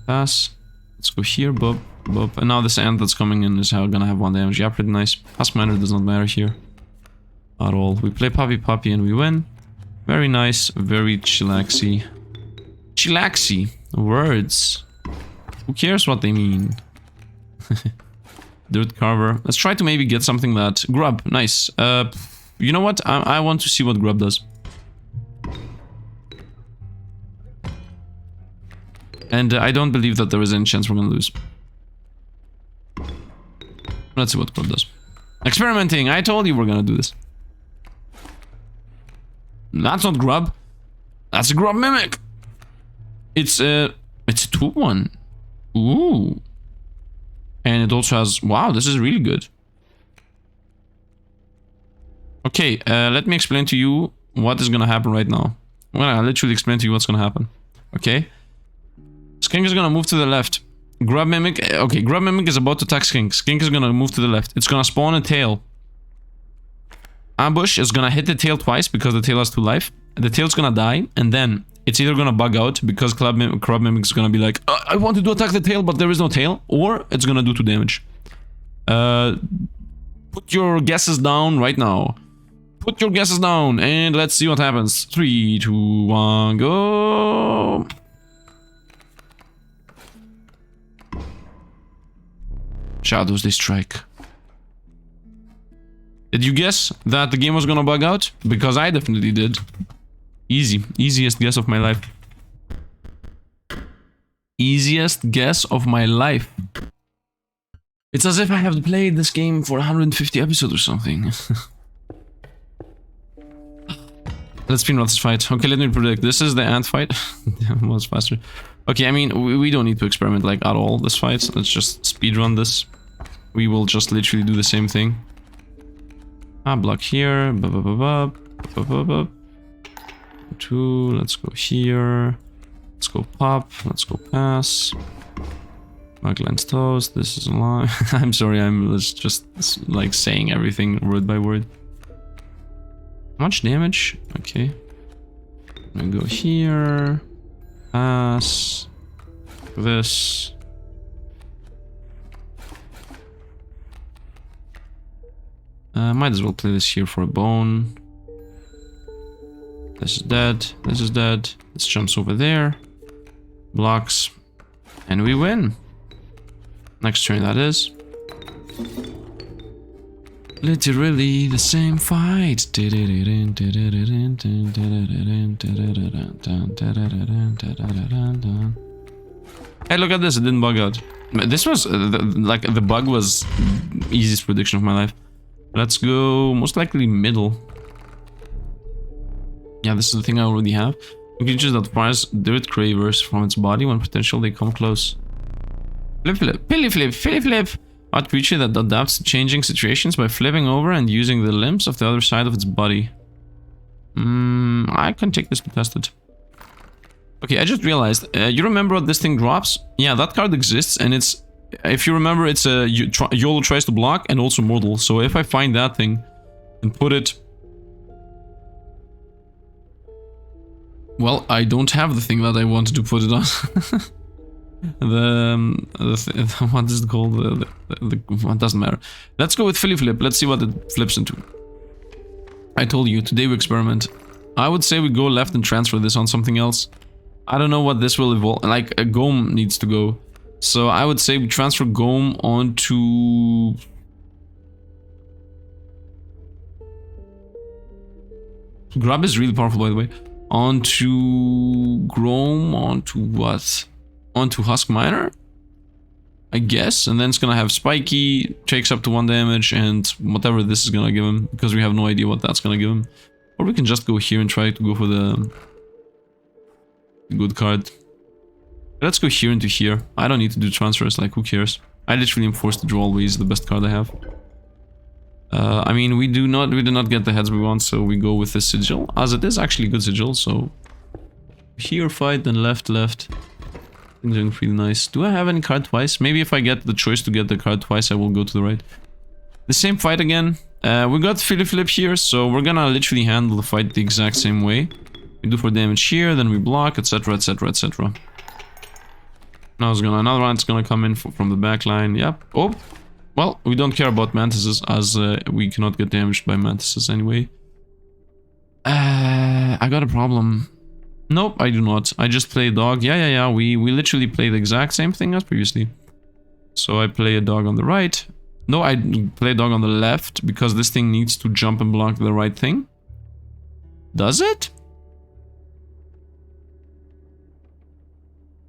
Pass. Let's go here, boop, boop. And now this ant that's coming in is gonna have 1 damage. Yeah, pretty nice. Pass minor does not matter here. At all. We play Puppy Puppy and we win. Very nice, very chillaxy. Chillaxy. Words. Who cares what they mean? Dirt carver. Let's try to maybe get something that... Grub. Nice. You know what? I want to see what grub does. And I don't believe that there is any chance we're gonna lose. Let's see what grub does. Experimenting! I told you we're gonna do this. That's not grub. That's a grub mimic. It's a 2-1. Ooh. And it also has... Wow, this is really good. Okay, let me explain to you what is gonna happen right now. I'm gonna literally explain to you what's gonna happen. Okay? Skink is gonna move to the left. Grub Mimic... Okay, Grub Mimic is about to attack Skink. Skink is gonna move to the left. It's gonna spawn a tail. Ambush is gonna hit the tail twice because the tail has 2 life. The tail's gonna die, and then it's either gonna bug out because Crab Mimic is gonna be like, I wanted to attack the tail, but there is no tail, or it's gonna do 2 damage. Put your guesses down right now. Put your guesses down, and let's see what happens. 3, 2, 1, go! Shadows, they strike. Did you guess that the game was gonna bug out? Because I definitely did. Easy. Easiest guess of my life. Easiest guess of my life. It's as if I have played this game for 150 episodes or something. Let's speedrun this fight. Okay, let me predict. This is the ant fight. Much faster. Okay, I mean, we don't need to experiment like at all this fight. Let's just speedrun this. We will just literally do the same thing. Block here. 2. Let's go here. Let's go pop. Let's go pass. Muglands toast. This is a line. I'm sorry. I'm just like saying everything word by word. How much damage? Okay. I'm gonna go here. Pass. This. Might as well play this here for a bone. This is dead. This is dead. This jumps over there. Blocks. And we win. Next turn, that is. Literally the same fight. Hey, look at this. It didn't bug out. This was, like, the bug was easiest prediction of my life. Let's go, most likely middle. Yeah, this is the thing I already have. Creatures that fires dirt cravers from its body when potential they come close. Flip flip, pilly flip, filly flip. Odd creature that adapts to changing situations by flipping over and using the limbs of the other side of its body. I can take this to test it. Okay, I just realized, you remember what this thing drops? Yeah, that card exists, and it's... If you remember, it's a YOLO tries to block and also mortal. So if I find that thing and put it... Well, I don't have the thing that I wanted to put it on. What is it called? What doesn't matter. Let's go with Philly Flip. Let's see what it flips into. I told you, today we experiment. I would say we go left and transfer this on something else. I don't know what this will evolve. Like, a Gome needs to go. So I would say we transfer Gome onto... Grub is really powerful, by the way. Onto... Grom, onto what? Onto Husk Miner? I guess. And then it's gonna have Spiky, takes up to 1 damage, and whatever this is gonna give him. Because we have no idea what that's gonna give him. Or we can just go here and try to go for the... good card. Let's go here into here. I don't need to do transfers, like, who cares? I literally am forced to draw always the best card I have. I mean, we did not get the heads we want, so we go with the sigil, as it is actually a good sigil. So here fight, then left. Things doing pretty nice. Do I have any card twice? Maybe if I get the choice to get the card twice, I will go to the right. The same fight again. We got flip here, so we're gonna literally handle the fight the exact same way. We do 4 damage here, then we block, etc, etc, etc. Now it's gonna another one's gonna come in from the back line. Yep. Oh, well, we don't care about mantises as we cannot get damaged by mantises anyway. I got a problem. Nope, I do not. I just play a dog. Yeah. We literally play the exact same thing as previously. So I play a dog on the right. No, I play a dog on the left because this thing needs to jump and block the right thing. Does it?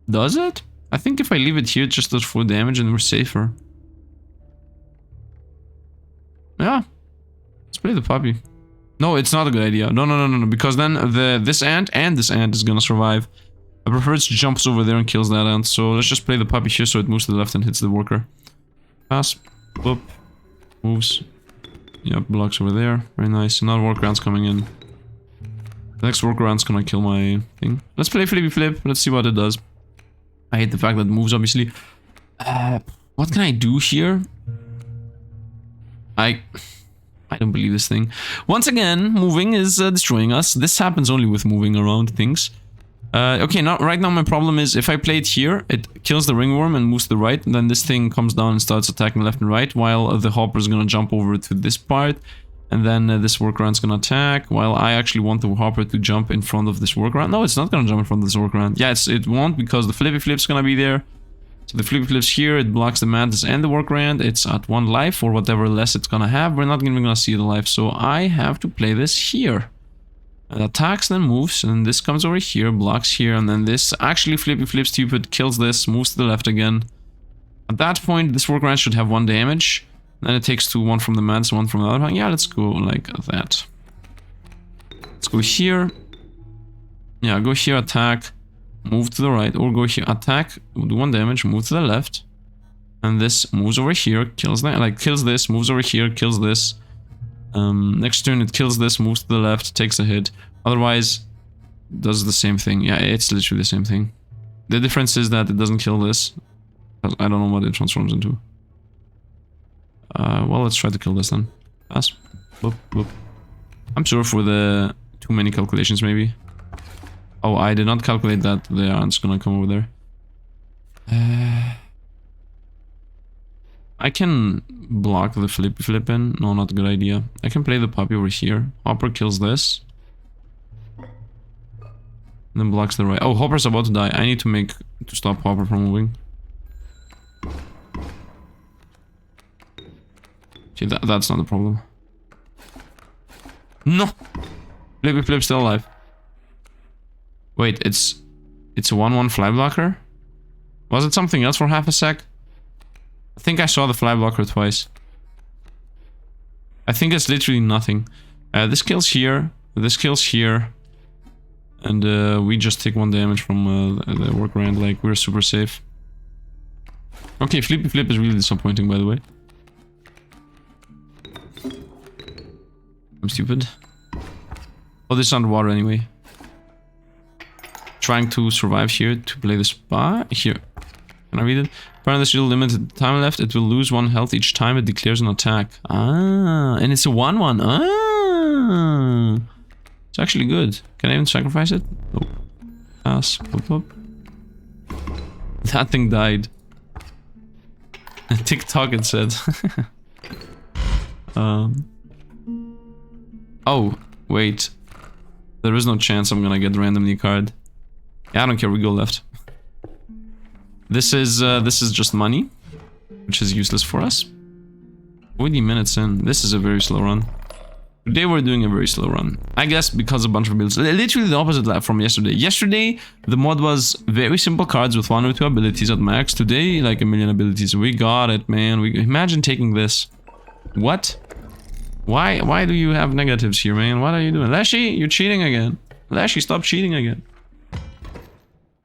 Does it? I think if I leave it here, it just does 4 damage and we're safer. Yeah. Let's play the puppy. No, it's not a good idea. No, because then this ant and this ant is gonna survive. I prefer it jumps over there and kills that ant. So let's just play the puppy here so it moves to the left and hits the worker. Pass. Boop. Moves. Yep, blocks over there. Very nice. Another worker ant's coming in. The next worker ant's gonna kill my thing. Let's play flippy flip. Let's see what it does. I hate the fact that it moves, obviously. What can I do here? I don't believe this thing. Once again, moving is destroying us. This happens only with moving around things. Okay, right now my problem is if I play it here, it kills the ringworm and moves to the right, and then this thing comes down and starts attacking left and right, while the hopper is gonna jump over to this part, and then this worker ant's gonna attack, while I actually want the hopper to jump in front of this worker ant. No, it's not gonna jump in front of this worker ant. Yeah, it won't because the flippy flip's gonna be there. So the flippy flip's here, it blocks the mantis and the worker ant. It's at 1 life or whatever less it's gonna have. We're not even gonna see the life, so I have to play this here. It attacks, then moves, and this comes over here, blocks here, and then this actually flippy flip stupid, kills this, moves to the left again. At that point, this worker ant should have 1 damage. Then it takes 2, 1 from the mantis, 1 from the other one. Yeah, let's go like that. Let's go here. Yeah, go here, attack. Move to the right, or go here, attack, do 1 damage, move to the left, and this moves over here, kills that, like kills this, moves over here, kills this. Next turn it kills this, moves to the left, takes a hit. Otherwise, does the same thing. Yeah, it's literally the same thing. The difference is that it doesn't kill this. I don't know what it transforms into. Well, let's try to kill this then. Pass. Boop, boop. I'm sure for the too many calculations, maybe. Oh, I did not calculate that the ant's gonna come over there. I can block the flippy flip in. No, not a good idea. I can play the puppy over here. Hopper kills this. And then blocks the right. Oh, Hopper's about to die. I need to stop Hopper from moving. Okay, that's not the problem. No! Flippy flip's still alive. Wait, it's a 1/1 fly blocker? Was it something else for half a sec? I think I saw the fly blocker twice. I think it's literally nothing. This kills here, and we just take 1 damage from the worker ant, like we're super safe. Okay, flippy flip is really disappointing, by the way. I'm stupid. Oh, this is underwater anyway. Trying to survive here to play the spa. Here. Can I read it? Apparently there's still limited time left. It will lose 1 health each time it declares an attack. Ah, and it's a 1/1. Ah. It's actually good. Can I even sacrifice it? Nope. Pass. Boop, boop. That thing died. TikTok it said. Oh, wait. There is no chance I'm gonna get randomly a card. Yeah, I don't care, we go left. This is just money, which is useless for us. 40 minutes in. This is a very slow run. Today we're doing a very slow run. I guess because a bunch of builds. Literally the opposite from yesterday. Yesterday, the mod was very simple cards with 1 or 2 abilities at max. Today, like a million abilities. We got it, man. Imagine taking this. What? Why do you have negatives here, man? What are you doing? Lashy, you're cheating again. Lashy, stop cheating again.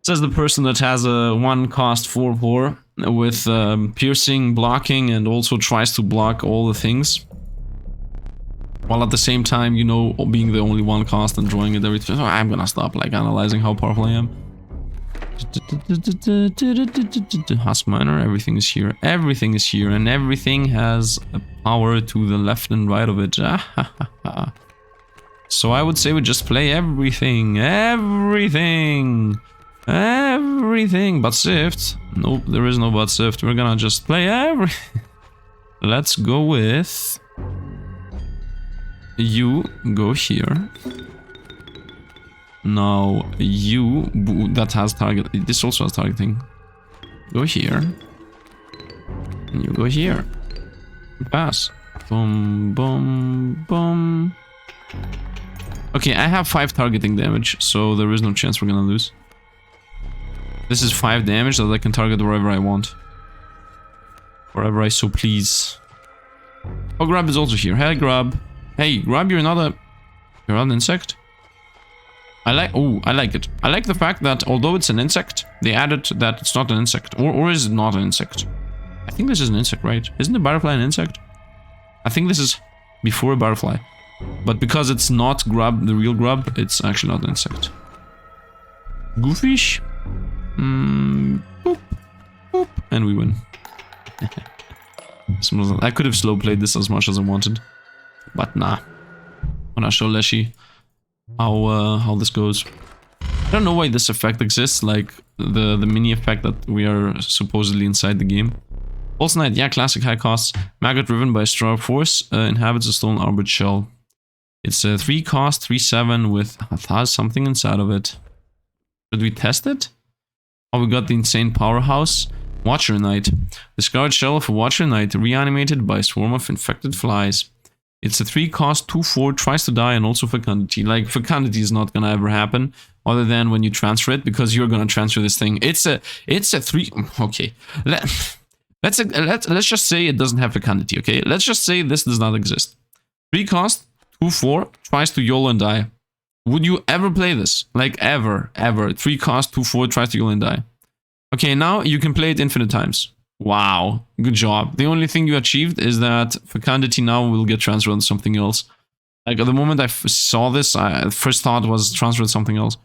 Says the person that has a 1 cost 4/4 with piercing, blocking, and also tries to block all the things. While at the same time, you know, being the only one cast and drawing it every time. So I'm gonna stop like analyzing how powerful I am. Husk miner, everything is here. Everything is here, and everything has a power to the left and right of it. So I would say we just play everything. Everything but Sifd. Nope, there is no but Sifd. We're gonna just play everything. Let's go with... You go here. Now you... That has target... This also has targeting. Go here. And you go here. Pass. Boom, boom, boom. Okay, I have 5 targeting damage, so there is no chance we're gonna lose. This is 5 damage that I can target wherever I want. Wherever I so please. Oh, Grub is also here. Hey, Grub. Hey, Grub, you're not an insect? I like it. I like the fact that although it's an insect, they added that it's not an insect. Or is it not an insect? I think this is an insect, right? Isn't a butterfly an insect? I think this is before a butterfly. But because it's not Grub, the real Grub, it's actually not an insect. Goofish. Boop, boop, and we win. I could have slow played this as much as I wanted, but nah. I'm gonna show Leshy how this goes. I don't know why this effect exists, like the mini effect that we are supposedly inside the game. False Knight, yeah, classic high costs. Maggot driven by a strong force, inhabits a stone armored shell. It's a 3 cost, 3/7 with has something inside of it. Should we test it? Oh, we got the insane powerhouse. Watcher Knight. Discard shell of a Watcher Knight reanimated by a swarm of infected flies. It's a 3 cost, 2/4, tries to die, and also fecundity. Like, fecundity is not gonna ever happen, other than when you transfer it, because you're gonna transfer this thing. It's a 3... Okay. Let's just say it doesn't have fecundity, okay? Let's just say this does not exist. 3 cost, 2/4, tries to YOLO and die. Would you ever play this? Like, ever. 3 cost, 2/4, tries to YOLO and die. Okay, now you can play it infinite times. Wow, good job. The only thing you achieved is that fecundity now will get transferred to something else. Like, at the moment I saw this, first thought was transfer to something else.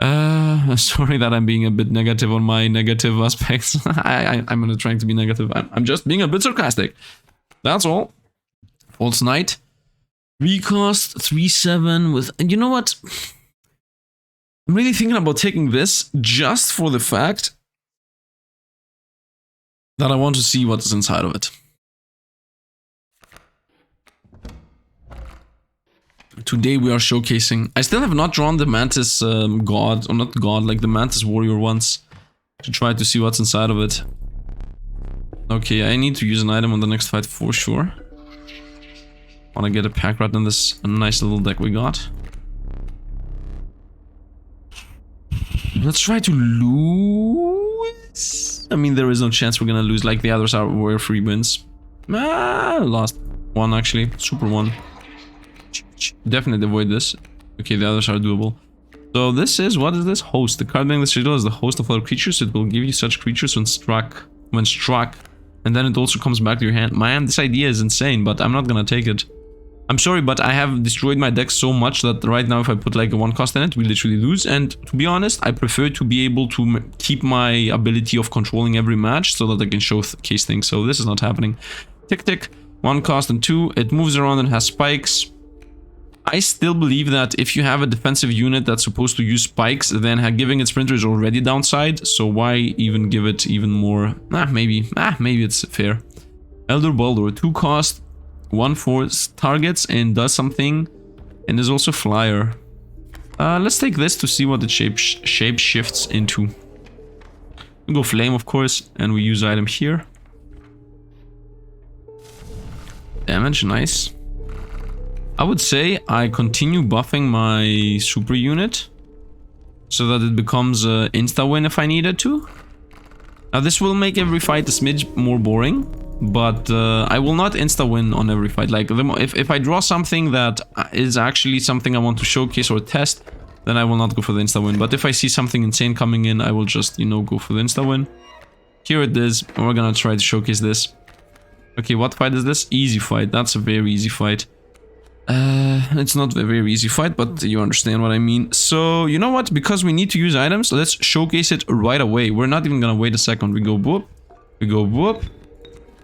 Sorry that I'm being a bit negative on my negative aspects. I'm not trying to be negative. I'm just being a bit sarcastic. That's all. False Knight. 3 cost, 3/7 with... And you know what? I'm really thinking about taking this just for the fact that I want to see what is inside of it. Today we are showcasing... I still have not drawn the Mantis God, or not God, like the Mantis Warrior once, to try to see what's inside of it. Okay, I need to use an item on the next fight for sure. Want to get a pack rat in this nice little deck we got. Let's try to lose. I mean, there is no chance we're gonna lose like the others were 3 wins. Lost 1 actually, super 1. Definitely avoid this. Okay, the others are doable. So this is, what is this? Host. The card being this riddle is the host of other creatures. It will give you such creatures when struck. And then it also comes back to your hand. Man, this idea is insane, but I'm not gonna take it. I'm sorry, but I have destroyed my deck so much that right now if I put like a 1 cost in it, we literally lose. And to be honest, I prefer to be able to keep my ability of controlling every match so that I can showcase things. So this is not happening. Tick tick, 1 cost and 2. It moves around and has spikes. I still believe that if you have a defensive unit that's supposed to use spikes, then giving it sprinter is already downside. So why even give it even more? Maybe it's fair. Elder Baldur, 2 cost. 1/4 targets and does something, and is also flyer. Let's take this to see what the shape shifts into. We go flame, of course, and we use item here. Damage, nice. I would say I continue buffing my super unit so that it becomes a insta-win if I needed to. Now this will make every fight a smidge more boring. But I will not insta-win on every fight. Like, if I draw something that is actually something I want to showcase or test, then I will not go for the insta-win. But if I see something insane coming in, I will just, you know, go for the insta-win. Here it is. We're gonna try to showcase this. Okay, what fight is this? Easy fight. That's a very easy fight. It's not a very easy fight, but you understand what I mean. So, you know what? Because we need to use items, let's showcase it right away. We're not even gonna wait a second. We go whoop, we go whoop,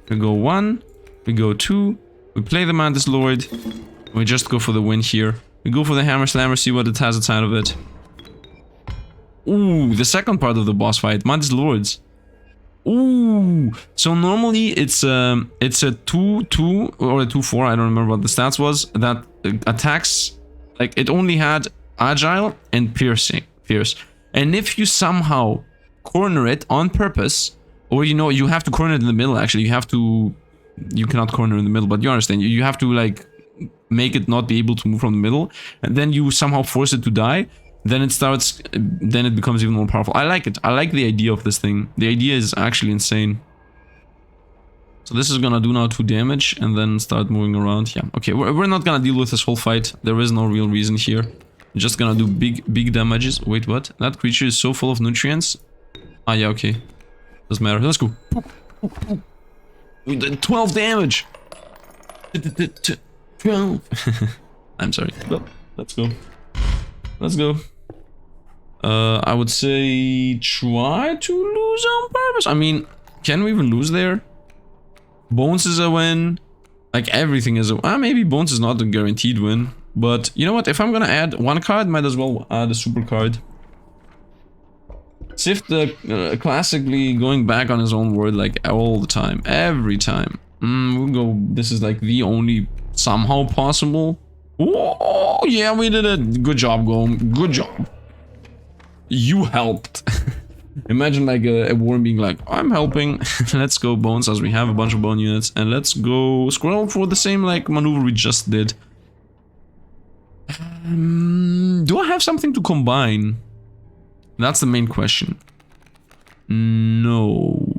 we go 1, we go 2, we play the Mantis Lord, we just go for the win here. We go for the Hammer Slammer, see what it has inside of it. Ooh, the second part of the boss fight, Mantis Lords. Ooh, so normally it's a 2-2 or a 2-4, I don't remember what the stats was, that attacks, like it only had agile and pierce. And if you somehow corner it on purpose, or you know, you have to corner it in the middle, actually, you cannot corner in the middle, but you understand, you have to like make it not be able to move from the middle, and then you somehow force it to die. Then it becomes even more powerful. I like it. I like the idea of this thing. The idea is actually insane. So this is gonna do now 2 damage and then start moving around. Yeah, okay, we're not gonna deal with this whole fight. There is no real reason here. We're just gonna do big damages. Wait, what? That creature is so full of nutrients. Ah, yeah, okay. Doesn't matter. Let's go. We did 12 damage. 12. I'm sorry. Well, let's go. Let's go. I would say try to lose on purpose. I mean, can we even lose there? Bones is a win. Like everything is a maybe Bones is not a guaranteed win. But you know what? If I'm gonna add 1 card, might as well add a super card. Sifd classically going back on his own word like all the time. Every time. We'll go. This is like the only somehow possible. Oh, yeah, we did it. Good job, Goem. Good job. You helped. Imagine like a worm being like, I'm helping. Let's go Bones, as we have a bunch of bone units. And let's go Squirrel for the same like maneuver we just did. Do I have something to combine? That's the main question. No.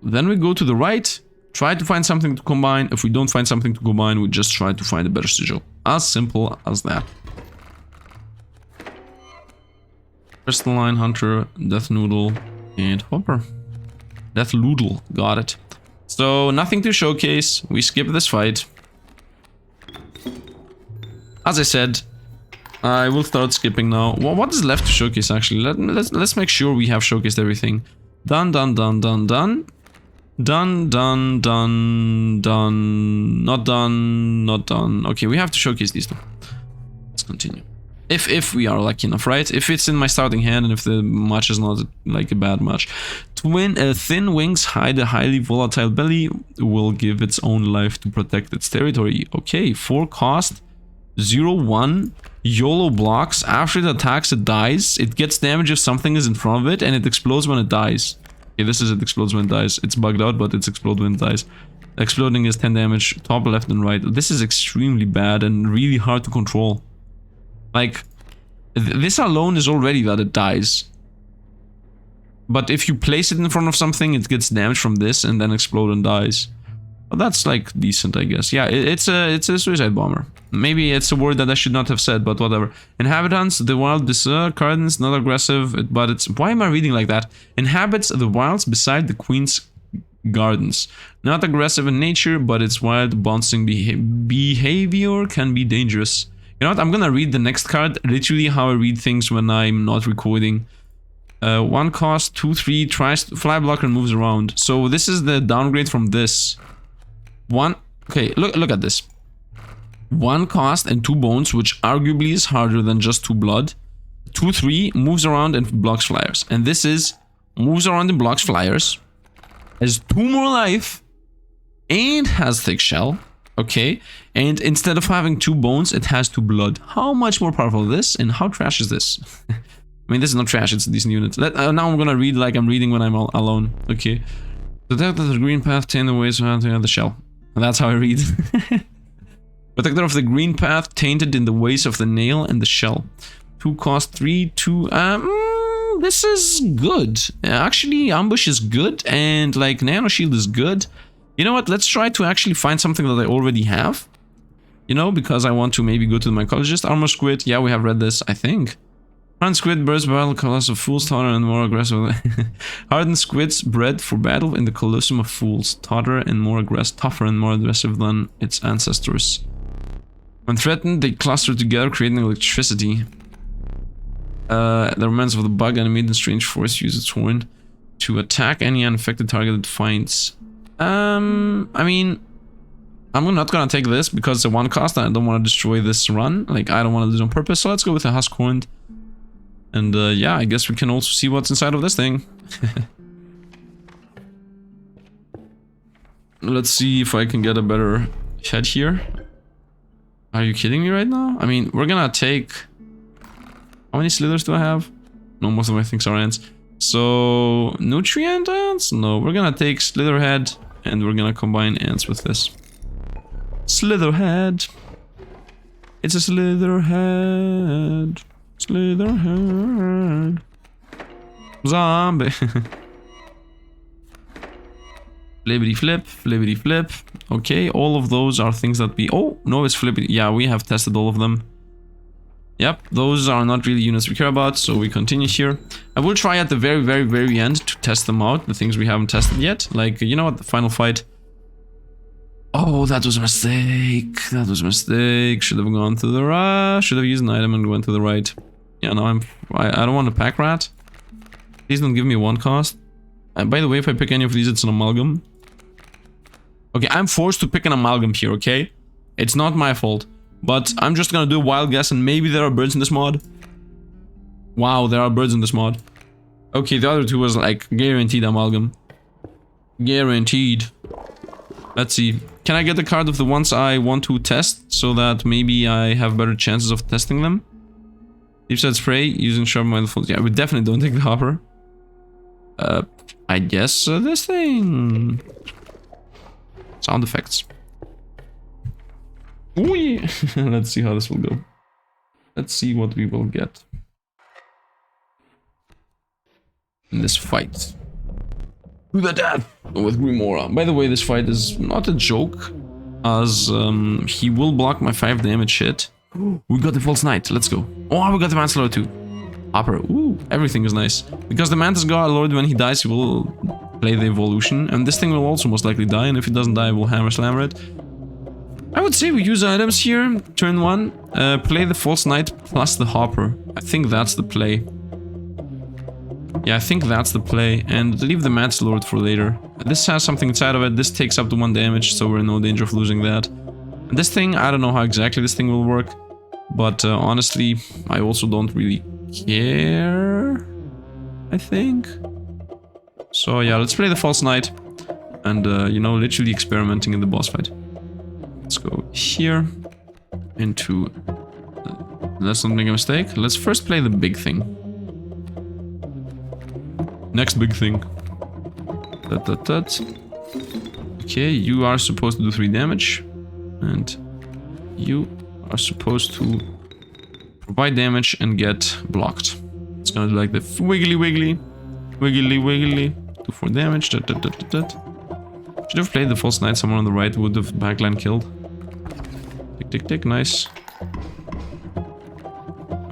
Then we go to the right. Try to find something to combine. If we don't find something to combine, we just try to find a better sigil. As simple as that. Crystalline Hunter, Death Noodle, and Hopper. Death Loodle, got it. So nothing to showcase. We skip this fight. As I said, I will start skipping now. What is left to showcase actually? Let's make sure we have showcased everything. Done. Done. Not done. Okay, we have to showcase these two. Let's continue. If we are lucky enough, right? If it's in my starting hand and if the match is not like a bad match. Thin wings hide a highly volatile belly, will give its own life to protect its territory. Okay, 4 cost, 0/1, YOLO blocks. After it attacks, it dies. It gets damage if something is in front of it, and it explodes when it dies. Okay, this is it explodes when it dies. It's bugged out, but it's explode when it dies. Exploding is 10 damage, top, left, and right. This is extremely bad and really hard to control. Like, this alone is already that it dies. But if you place it in front of something, it gets damage from this and then explode and dies. Well, that's like decent, I guess. Yeah, it's a suicide bomber. Maybe it's a word that I should not have said, but whatever. Inhabitants the wild gardens, not aggressive, but it's... Why am I reading like that? Inhabits the wilds beside the queen's gardens. Not aggressive in nature, but its wild bouncing behavior can be dangerous. You know what? I'm gonna read the next card, literally how I read things when I'm not recording. 1 cost, 2/3, tries fly blocker and moves around. So this is the downgrade from this. Okay, look at this. 1 cost and 2 bones, which arguably is harder than just 2 blood. 2/3, moves around and blocks flyers. And this is moves around and blocks flyers, has 2 more life, and has thick shell. Okay, and instead of having 2 bones, it has 2 blood. How much more powerful is this, and how trash is this? I mean, this is not trash, it's a decent unit. Now I'm gonna read like I'm reading when I'm alone. Okay. Protector of the green path, tainted ways around the shell. And that's how I read. Protector of the green path, tainted in the ways of the nail and the shell. 2 cost, 3, 2... this is good. Actually, ambush is good, and like nano shield is good. You know what, let's try to actually find something that I already have. You know, because I want to maybe go to the mycologist. Armor squid, yeah, we have read this, I think. Hardened squid, birds battle, colossal of fools, totter and more aggressive. Hardened squids bred for battle in the Colosseum of Fools, tougher and more aggressive than its ancestors. When threatened, they cluster together, creating electricity. The remains of the bug animated strange force use its horn to attack any unaffected target it finds. I mean, I'm not gonna take this because it's a one cost and I don't want to destroy this run. Like, I don't want to do it on purpose, so let's go with the husk horn. And yeah, I guess we can also see what's inside of this thing. Let's see if I can get a better head here. Are you kidding me right now? I mean, we're gonna take... How many slithers do I have? No, most of my things are ants. So, nutrient ants? No, we're gonna take slitherhead and we're gonna combine ants with this. Slitherhead. It's a slitherhead. Slitherhead. Zombie. Flippity flip, flippity flip. Okay, all of those are things that we... Oh, no, it's flippity. Yeah, we have tested all of them. Yep, those are not really units we care about, so we continue here. I will try at the very end to test them out, the things we haven't tested yet. Like, you know what, the final fight. Oh, that was a mistake. That was a mistake. Should have gone to the right. Should have used an item and went to the right. Yeah, no, I don't want a pack rat. Please don't give me one cost. And by the way, if I pick any of these, it's an amalgam. Okay, I'm forced to pick an amalgam here, okay? It's not my fault. But I'm just gonna do a wild guess and maybe there are birds in this mod. Wow, there are birds in this mod. Okay, the other two was like guaranteed amalgam. Guaranteed. Let's see. Can I get the card of the ones I want to test so that maybe I have better chances of testing them? Deep side spray using sharp mindful. Yeah, we definitely don't take the hopper. I guess this thing. Sound effects. Ooh, yeah. Let's see how this will go. Let's see what we will get in this fight. To the death with Remora. By the way, this fight is not a joke, as he will block my 5 damage hit. We got the False Knight. Let's go. Oh, we got the Manslaughter too. Hopper. Ooh, everything is nice. Because the Mantis God Lord, when he dies, he will play the evolution, and this thing will also most likely die. And if it doesn't die, we'll hammer slammer it. I would say we use items here. Turn 1, play the False Knight plus the Hopper. I think that's the play. Yeah, I think that's the play. And leave the Mantis Lord for later. This has something inside of it. This takes up to 1 damage, so we're in no danger of losing that. And this thing, I don't know how exactly this thing will work. But honestly, I also don't really care, I think. So yeah, let's play the False Knight. And, you know, literally experimenting in the boss fight. Let's go here into... let's not make a mistake. Let's first play the big thing. Next big thing. Okay, you are supposed to do 3 damage. And you are supposed to provide damage and get blocked. It's gonna do like the wiggly wiggly. Wiggly wiggly. Do 4 damage. Should have played the False Knight. Someone on the right would have backline killed. Tick tick tick, nice.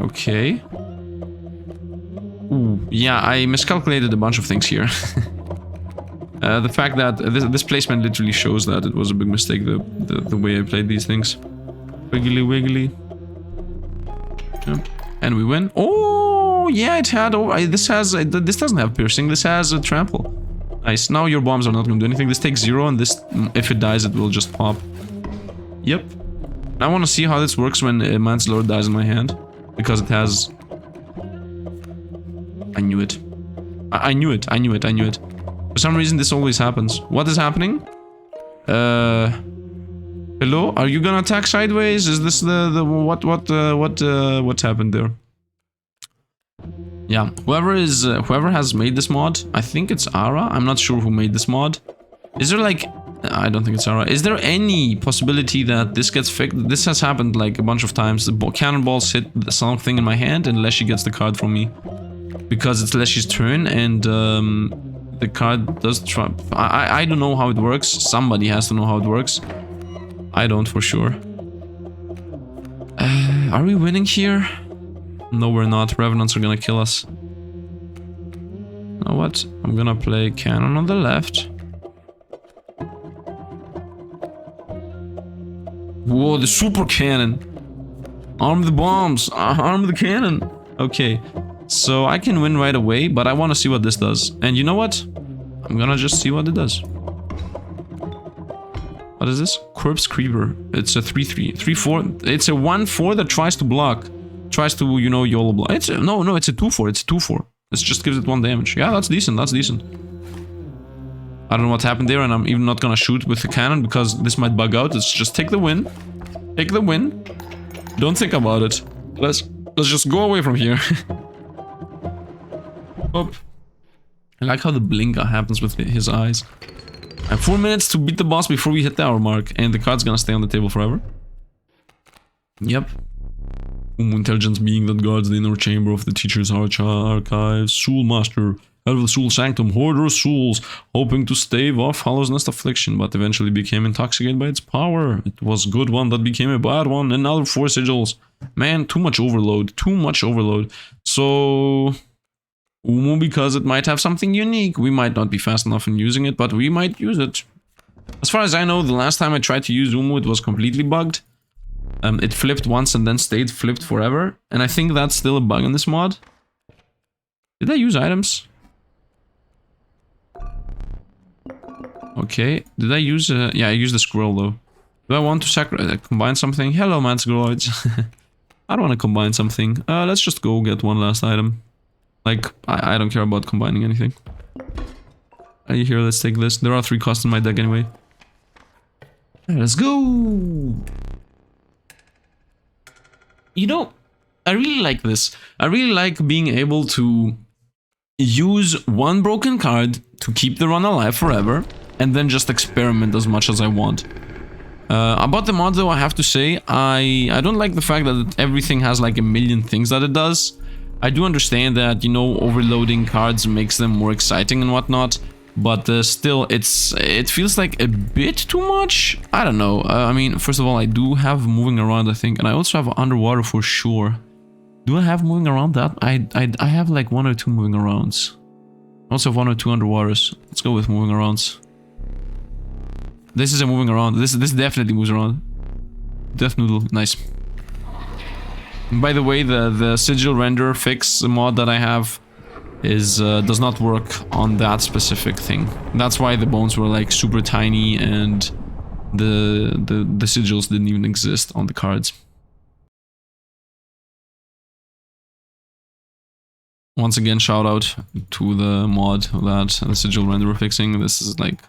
Okay. Ooh, yeah, I miscalculated a bunch of things here. The fact that this placement literally shows that it was a big mistake, the way I played these things. Wiggly wiggly. Yep. And we win. Oh, yeah, it had... Oh, this doesn't have piercing, this has a trample. Nice, now your bombs are not going to do anything. This takes 0 and this, if it dies, it will just pop. Yep. I want to see how this works when Manslaughter dies in my hand. Because it has... I knew it. I knew it. For some reason, this always happens. What is happening? Hello? Are you gonna attack sideways? Is this what's happened there? Yeah, whoever has made this mod, I think it's Ara. I'm not sure who made this mod. Is there like... I don't think it's Ara. Is there any possibility that this gets fixed? This has happened like a bunch of times. The cannonballs hit something in my hand and Leshy gets the card from me. Because it's Leshy's turn and the card does trump. I don't know how it works. Somebody has to know how it works. I don't for sure. Are we winning here? No, we're not. Revenants are gonna kill us. You know what? I'm gonna play cannon on the left. Whoa, the super cannon. Arm the bombs. Arm the cannon. Okay. So I can win right away, but I want to see what this does. And you know what? I'm gonna just see what it does. What is this? Corpse Creeper. It's a 3-3. 3-4. It's a 1-4 that tries to block. Tries to, you know, YOLO block. It's a, no, it's a 2-4. It's a 2-4. This just gives it 1 damage. Yeah, that's decent. That's decent. I don't know what happened there, and I'm even not gonna shoot with the cannon because this might bug out. Let's just take the win. Take the win. Don't think about it. Let's just go away from here. Oh. I like how the blinker happens with his eyes. I have 4 minutes to beat the boss before we hit the hour mark, and the card's gonna stay on the table forever. Yep. Intelligence being that guards the inner chamber of the teacher's archives. Soul Master. Out of the Soul Sanctum, hoarder of souls, hoping to stave off Hallownest affliction, but eventually became intoxicated by its power. It was a good one that became a bad one, and now 4 sigils. Man, too much overload. Too much overload. So... Umu, because it might have something unique. We might not be fast enough in using it, but we might use it. As far as I know, the last time I tried to use Umu, it was completely bugged. It flipped once and then stayed flipped forever. And I think that's still a bug in this mod. Did I use items? Okay. Did I use... yeah, I used the scroll though. Do I want to combine something? Hello, Mansgroids. I don't want to combine something. Let's just go get one last item. Like, I don't care about combining anything. Are you here? Let's take this. There are 3 costs in my deck anyway. Let's go! You know, I really like this. I really like being able to use 1 broken card to keep the run alive forever, and then just experiment as much as I want. About the mod though, I have to say, I don't like the fact that everything has like a million things that it does. I do understand that, you know, overloading cards makes them more exciting and whatnot, but still, it feels like a bit too much. I don't know. I mean, first of all, I do have moving around, I think, and I also have underwater for sure. Do I have moving around that? I have like 1 or 2 moving arounds. I also have 1 or 2 underwaters. Let's go with moving arounds. This is a moving around. This definitely moves around. Death Noodle, nice. By the way, the sigil render fix mod that I have is does not work on that specific thing. That's why the bones were like super tiny and the sigils didn't even exist on the cards. Once again, shout out to the mod that the sigil render fixing. This is like...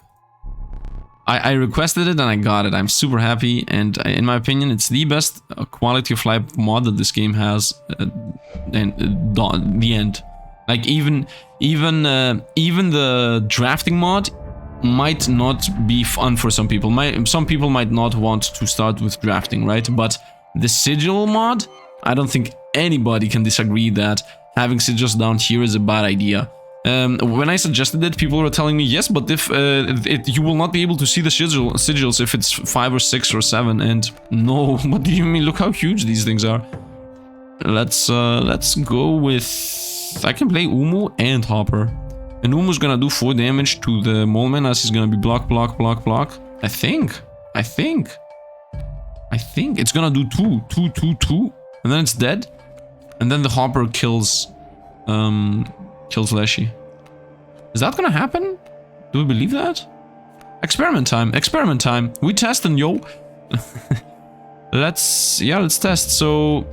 I requested it and I got it. I'm super happy, and in my opinion, it's the best quality of life mod that this game has. And the end, like even the drafting mod might not be fun for some people. Some people might not want to start with drafting, right? But the sigil mod, I don't think anybody can disagree that having sigils down here is a bad idea. When I suggested it, people were telling me, yes, but if you will not be able to see the sigils if it's 5 or 6 or 7, and no, what do you mean? Look how huge these things are. Let's go with... I can play Umu and Hopper. And Umu's gonna do 4 damage to the Moleman as he's gonna be block. I think. It's gonna do 2. And then it's dead. And then the Hopper kills Leshy. Is that gonna happen? Do we believe that? Experiment time. We testing, yo. Let's test. So,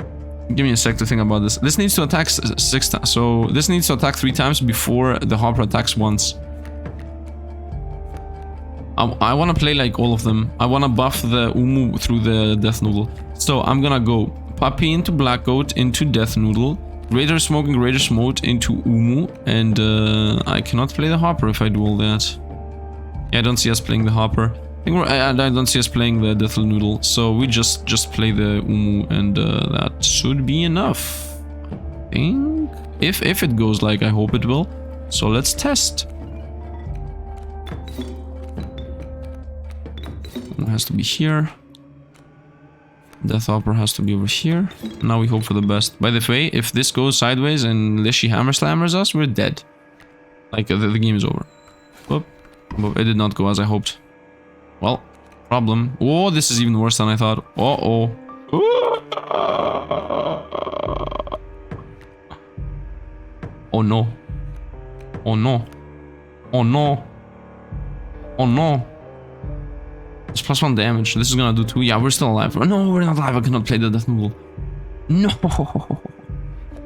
give me a sec to think about this. This needs to attack 6 times. So, this needs to attack 3 times before the Hopper attacks once. I want to play like all of them. I want to buff the Umu through the Death Noodle. So, I'm gonna go Puppy into Black Goat into Death Noodle. Greater Smote into Umu, and I cannot play the Hopper if I do all that. Yeah, I don't see us playing the Hopper. I don't see us playing the Death Noodle, so we just play the Umu, and that should be enough. I think, if it goes like I hope it will. So let's test. It has to be here. Death Hopper has to be over here. Now we hope for the best. By the way, if this goes sideways and Leshy Hammer Slammers us, we're dead. Like, the game is over. Whoop. It did not go as I hoped. Well, Problem. Oh, this is even worse than I thought. Uh-oh. Oh no. Oh no. Oh no. Oh no. It's +1 damage. This is gonna do 2. Yeah, we're still alive. Oh no, we're not alive. I cannot play the death noble. No.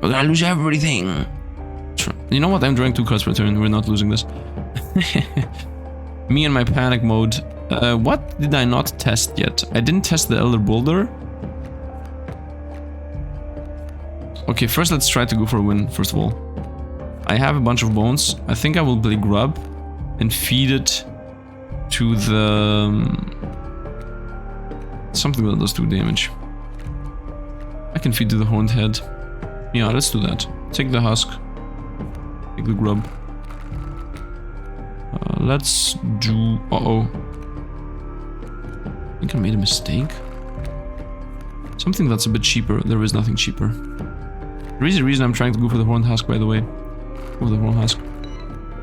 We're gonna lose everything. You know what? I'm drawing 2 cards per turn. We're not losing this. Me and my panic mode. What did I not test yet? I didn't test the Elder Boulder. Okay, first let's try to go for a win, first of all. I have a bunch of bones. I think I will play Grub and feed it to the... something that does 2 damage. I can feed to the Horned Head. Yeah, let's do that. Take the husk. Take the Grub. Let's do... Uh-oh. I think I made a mistake. Something that's a bit cheaper. There is nothing cheaper. There is a reason I'm trying to go for the Horned Husk, by the way. Or the Horned Husk.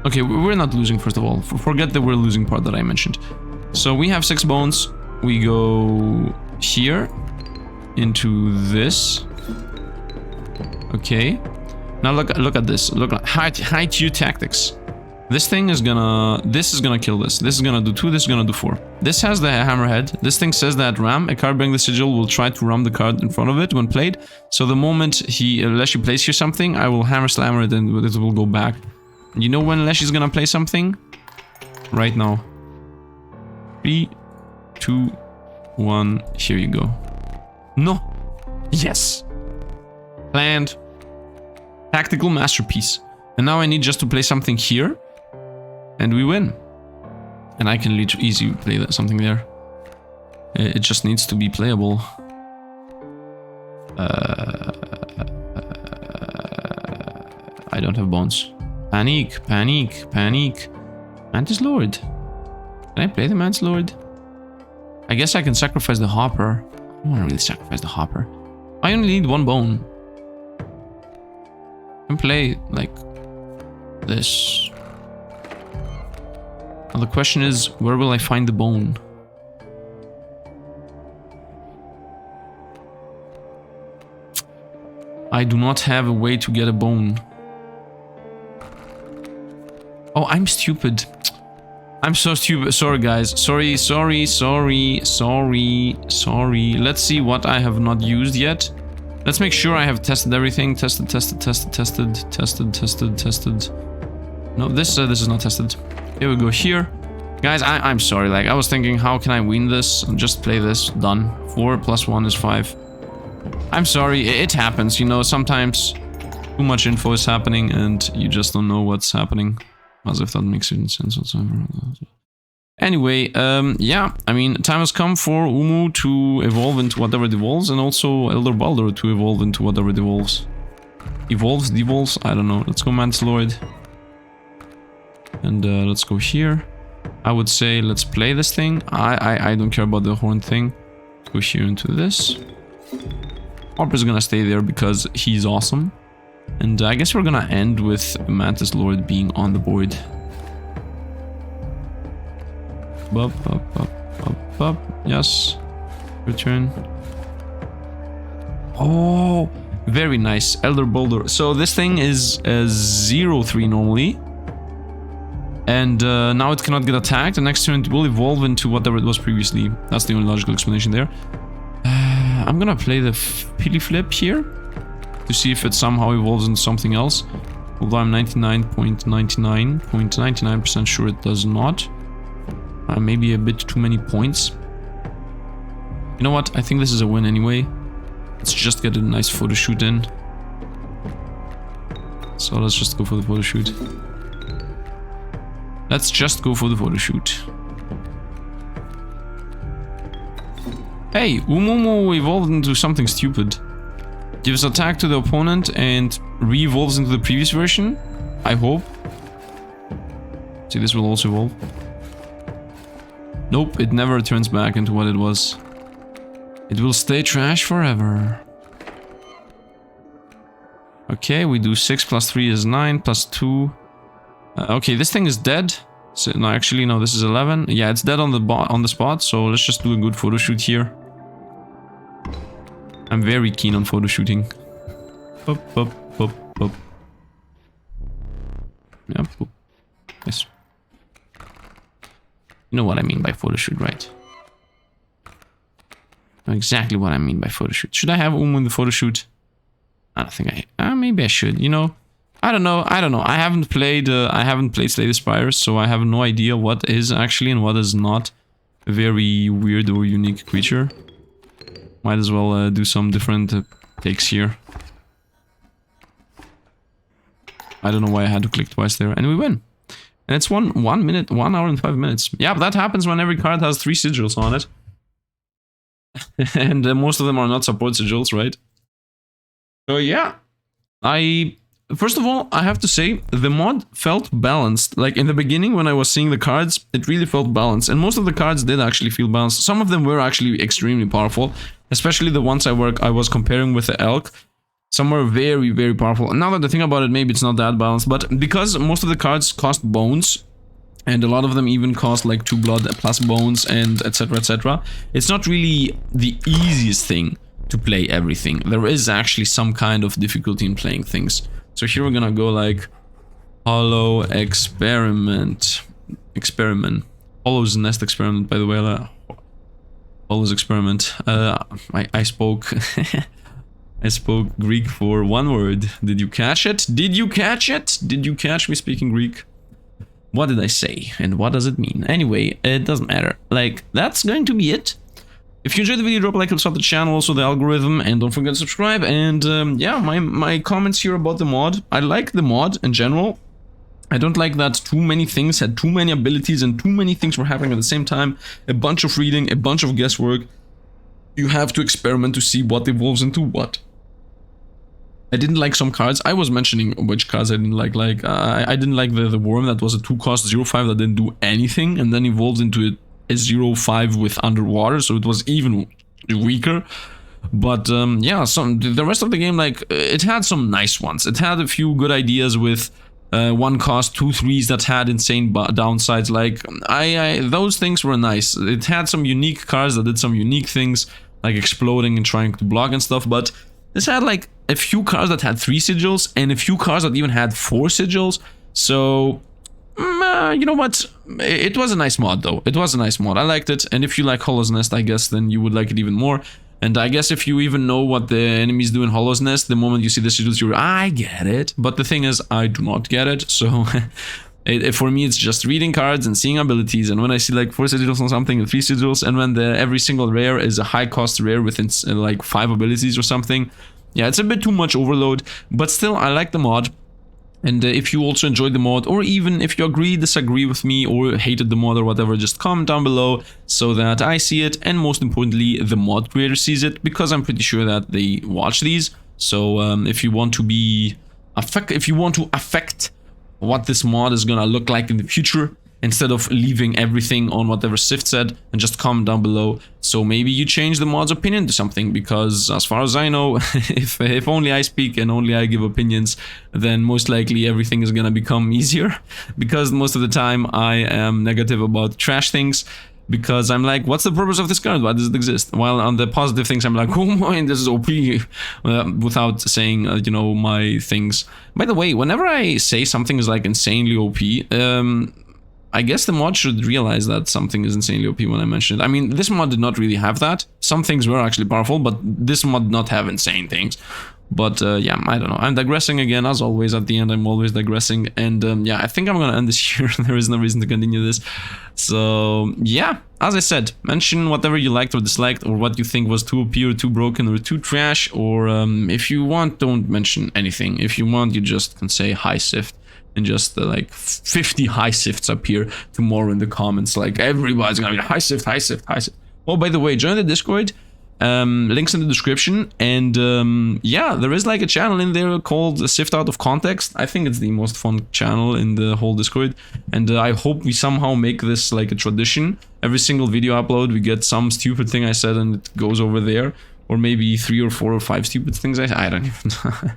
Okay, we're not losing, first of all. Forget the we're losing part that I mentioned. So we have 6 bones. We go here. Into this. Okay. Now look at this. Look at high tier tactics. This thing is gonna... This is gonna kill this. This is gonna do 2. This is gonna do 4. This has the hammerhead. This thing says that ram, a card bearing the sigil, will try to ram the card in front of it when played. So the moment Leshy plays here something, I will hammer slammer it and it will go back. You know when Leshy's gonna play something? Right now. 3, 2, 1. Here you go. No. Yes. Planned. Tactical masterpiece. And now I need just to play something here. And we win. And I can easily play that something there. It just needs to be playable. I don't have bones. Panic, panic, panic. Mantis Lord. Can I play the Mantis Lord? I guess I can sacrifice the Hopper. I don't want to really sacrifice the Hopper. I only need 1 bone. I can play like this. Now the question is, where will I find the bone? I do not have a way to get a bone. Oh, I'm stupid. I'm so stupid. Sorry, guys. Sorry. Let's see what I have not used yet. Let's make sure I have tested everything. Tested. No, this is not tested. Here we go. Here. Guys, I'm sorry. Like, I was thinking, how can I win this? Just play this. Done. 4 + 1 is 5. I'm sorry. It happens. You know, sometimes too much info is happening and you just don't know what's happening. As if that makes any sense whatsoever. Anyway, yeah, I mean, time has come for Umu to evolve into whatever devolves, and also Elder Baldur to evolve into whatever devolves. Devolves? I don't know. Let's go Mantis Lord. And let's go here. I would say let's play this thing. I don't care about the horn thing. Let's go here into this. Hopper's gonna stay there because he's awesome. And I guess we're gonna end with Mantis Lord being on the board. Up. Yes. Return. Oh, very nice. Elder Boulder. So this thing is a 0/3 normally. And now it cannot get attacked. The next turn it will evolve into whatever it was previously. That's the only logical explanation there. I'm gonna play the Pili Flip here. To see if it somehow evolves into something else. Although I'm 99.99% sure it does not. Maybe a bit too many points. You know what? I think this is a win anyway. Let's just get a nice photo shoot in. So let's just go for the photo shoot. Let's just go for the photo shoot. Hey, Umumu evolved into something stupid. Gives attack to the opponent and re-evolves into the previous version. I hope. See, this will also evolve. Nope, it never returns back into what it was. It will stay trash forever. Okay, we do 6 + 3 is 9 + 2. Okay, this thing is dead. So, no, actually, no, this is 11. Yeah, it's dead on the spot, so let's just do a good photo shoot here. I'm very keen on photo shooting. Up, up, up, up. Yep. Yes. You know what I mean by photo shoot, right? Know exactly what I mean by photo shoot. Should I have UMO in the photo shoot? I don't think maybe I should, you know? I don't know. I haven't played Slay the Spires, so I have no idea what is actually and what is not a very weird or unique creature. Might as well do some different takes here. I don't know why I had to click twice there, and we win. And it's 1 hour and 5 minutes. Yeah, but that happens when every card has 3 sigils on it. And most of them are not support sigils, right? So yeah, first of all, I have to say, the mod felt balanced. Like, in the beginning, when I was seeing the cards, it really felt balanced. And most of the cards did actually feel balanced. Some of them were actually extremely powerful. Especially the ones I was comparing with the Elk. Some were very, very powerful. And now that I think about it, maybe it's not that balanced. But because most of the cards cost bones, and a lot of them even cost like 2 blood plus bones and etc, etc, it's not really the easiest thing to play everything. There is actually some kind of difficulty in playing things. So here we're gonna go like Hollow Experiment. Hollow's Nest Experiment, by the way. Hollow's Experiment. I spoke I spoke Greek for 1 word. Did you catch it? Did you catch it? Did you catch me speaking Greek? What did I say? And what does it mean? Anyway, it doesn't matter. Like, that's going to be it. If you enjoyed the video, drop a like, helps out the channel, also the algorithm, and don't forget to subscribe. And yeah, my comments here about the mod. I like the mod in general. I don't like that too many things had too many abilities and too many things were happening at the same time. A bunch of reading, a bunch of guesswork. You have to experiment to see what evolves into what. I didn't like some cards. I was mentioning which cards I didn't like. Like, I didn't like the worm that was a 2-cost 0/5 that didn't do anything and then evolved into a 0/5 with underwater, so it was even weaker. But yeah, the rest of the game, like, it had some nice ones. It had a few good ideas with 1-cost 2/3s that had insane downsides. Like, those things were nice. It had some unique cards that did some unique things, like exploding and trying to block and stuff. But this had like a few cards that had 3 sigils and a few cards that even had 4 sigils. So you know what? It was a nice mod, though. It was a nice mod. I liked it. And if you like Hollow's Nest, I guess then you would like it even more. And I guess if you even know what the enemies do in Hollow's Nest, the moment you see the sigils, you're, I get it. But the thing is, I do not get it. So for me, it's just reading cards and seeing abilities. And when I see like 4 sigils on something and 3 sigils, and when every single rare is a high-cost rare within like 5 abilities or something, yeah, it's a bit too much overload. But still, I like the mod. And if you also enjoyed the mod, or even if you agree, disagree with me, or hated the mod or whatever, just comment down below so that I see it, and most importantly, the mod creator sees it, because I'm pretty sure that they watch these. So if you want to affect what this mod is gonna look like in the future, instead of leaving everything on whatever Sifd said, and just comment down below. So maybe you change the mod's opinion to something, because as far as I know, if only I speak and only I give opinions, then most likely everything is gonna become easier. Because most of the time I am negative about trash things, because I'm like, what's the purpose of this card? Why does it exist? While on the positive things, I'm like, oh my, this is OP, without saying, you know, my things. By the way, whenever I say something is like insanely OP, I guess the mod should realize that something is insanely OP when I mention it. I mean, this mod did not really have that. Some things were actually powerful, but this mod did not have insane things. But yeah, I don't know. I'm digressing again, as always. At the end, I'm always digressing. And yeah, I think I'm gonna end this here. There is no reason to continue this. So yeah, as I said, mention whatever you liked or disliked, or what you think was too OP or too broken or too trash. Or if you want, don't mention anything. If you want, you just can say hi Sifd. And just like 50 hi Sifds appear tomorrow in the comments. Like, everybody's gonna be hi Sifd, hi Sifd, hi Sifd. Oh, by the way, join the Discord. Links in the description. And yeah, there is like a channel in there called Sifd Out of Context. I think it's the most fun channel in the whole Discord. And I hope we somehow make this like a tradition. Every single video upload, we get some stupid thing I said and it goes over there. Or maybe 3 or 4 or 5 stupid things I don't even know.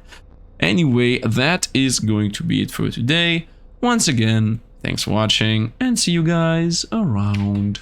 Anyway, that is going to be it for today. Once again, Thanks for watching and see you guys around.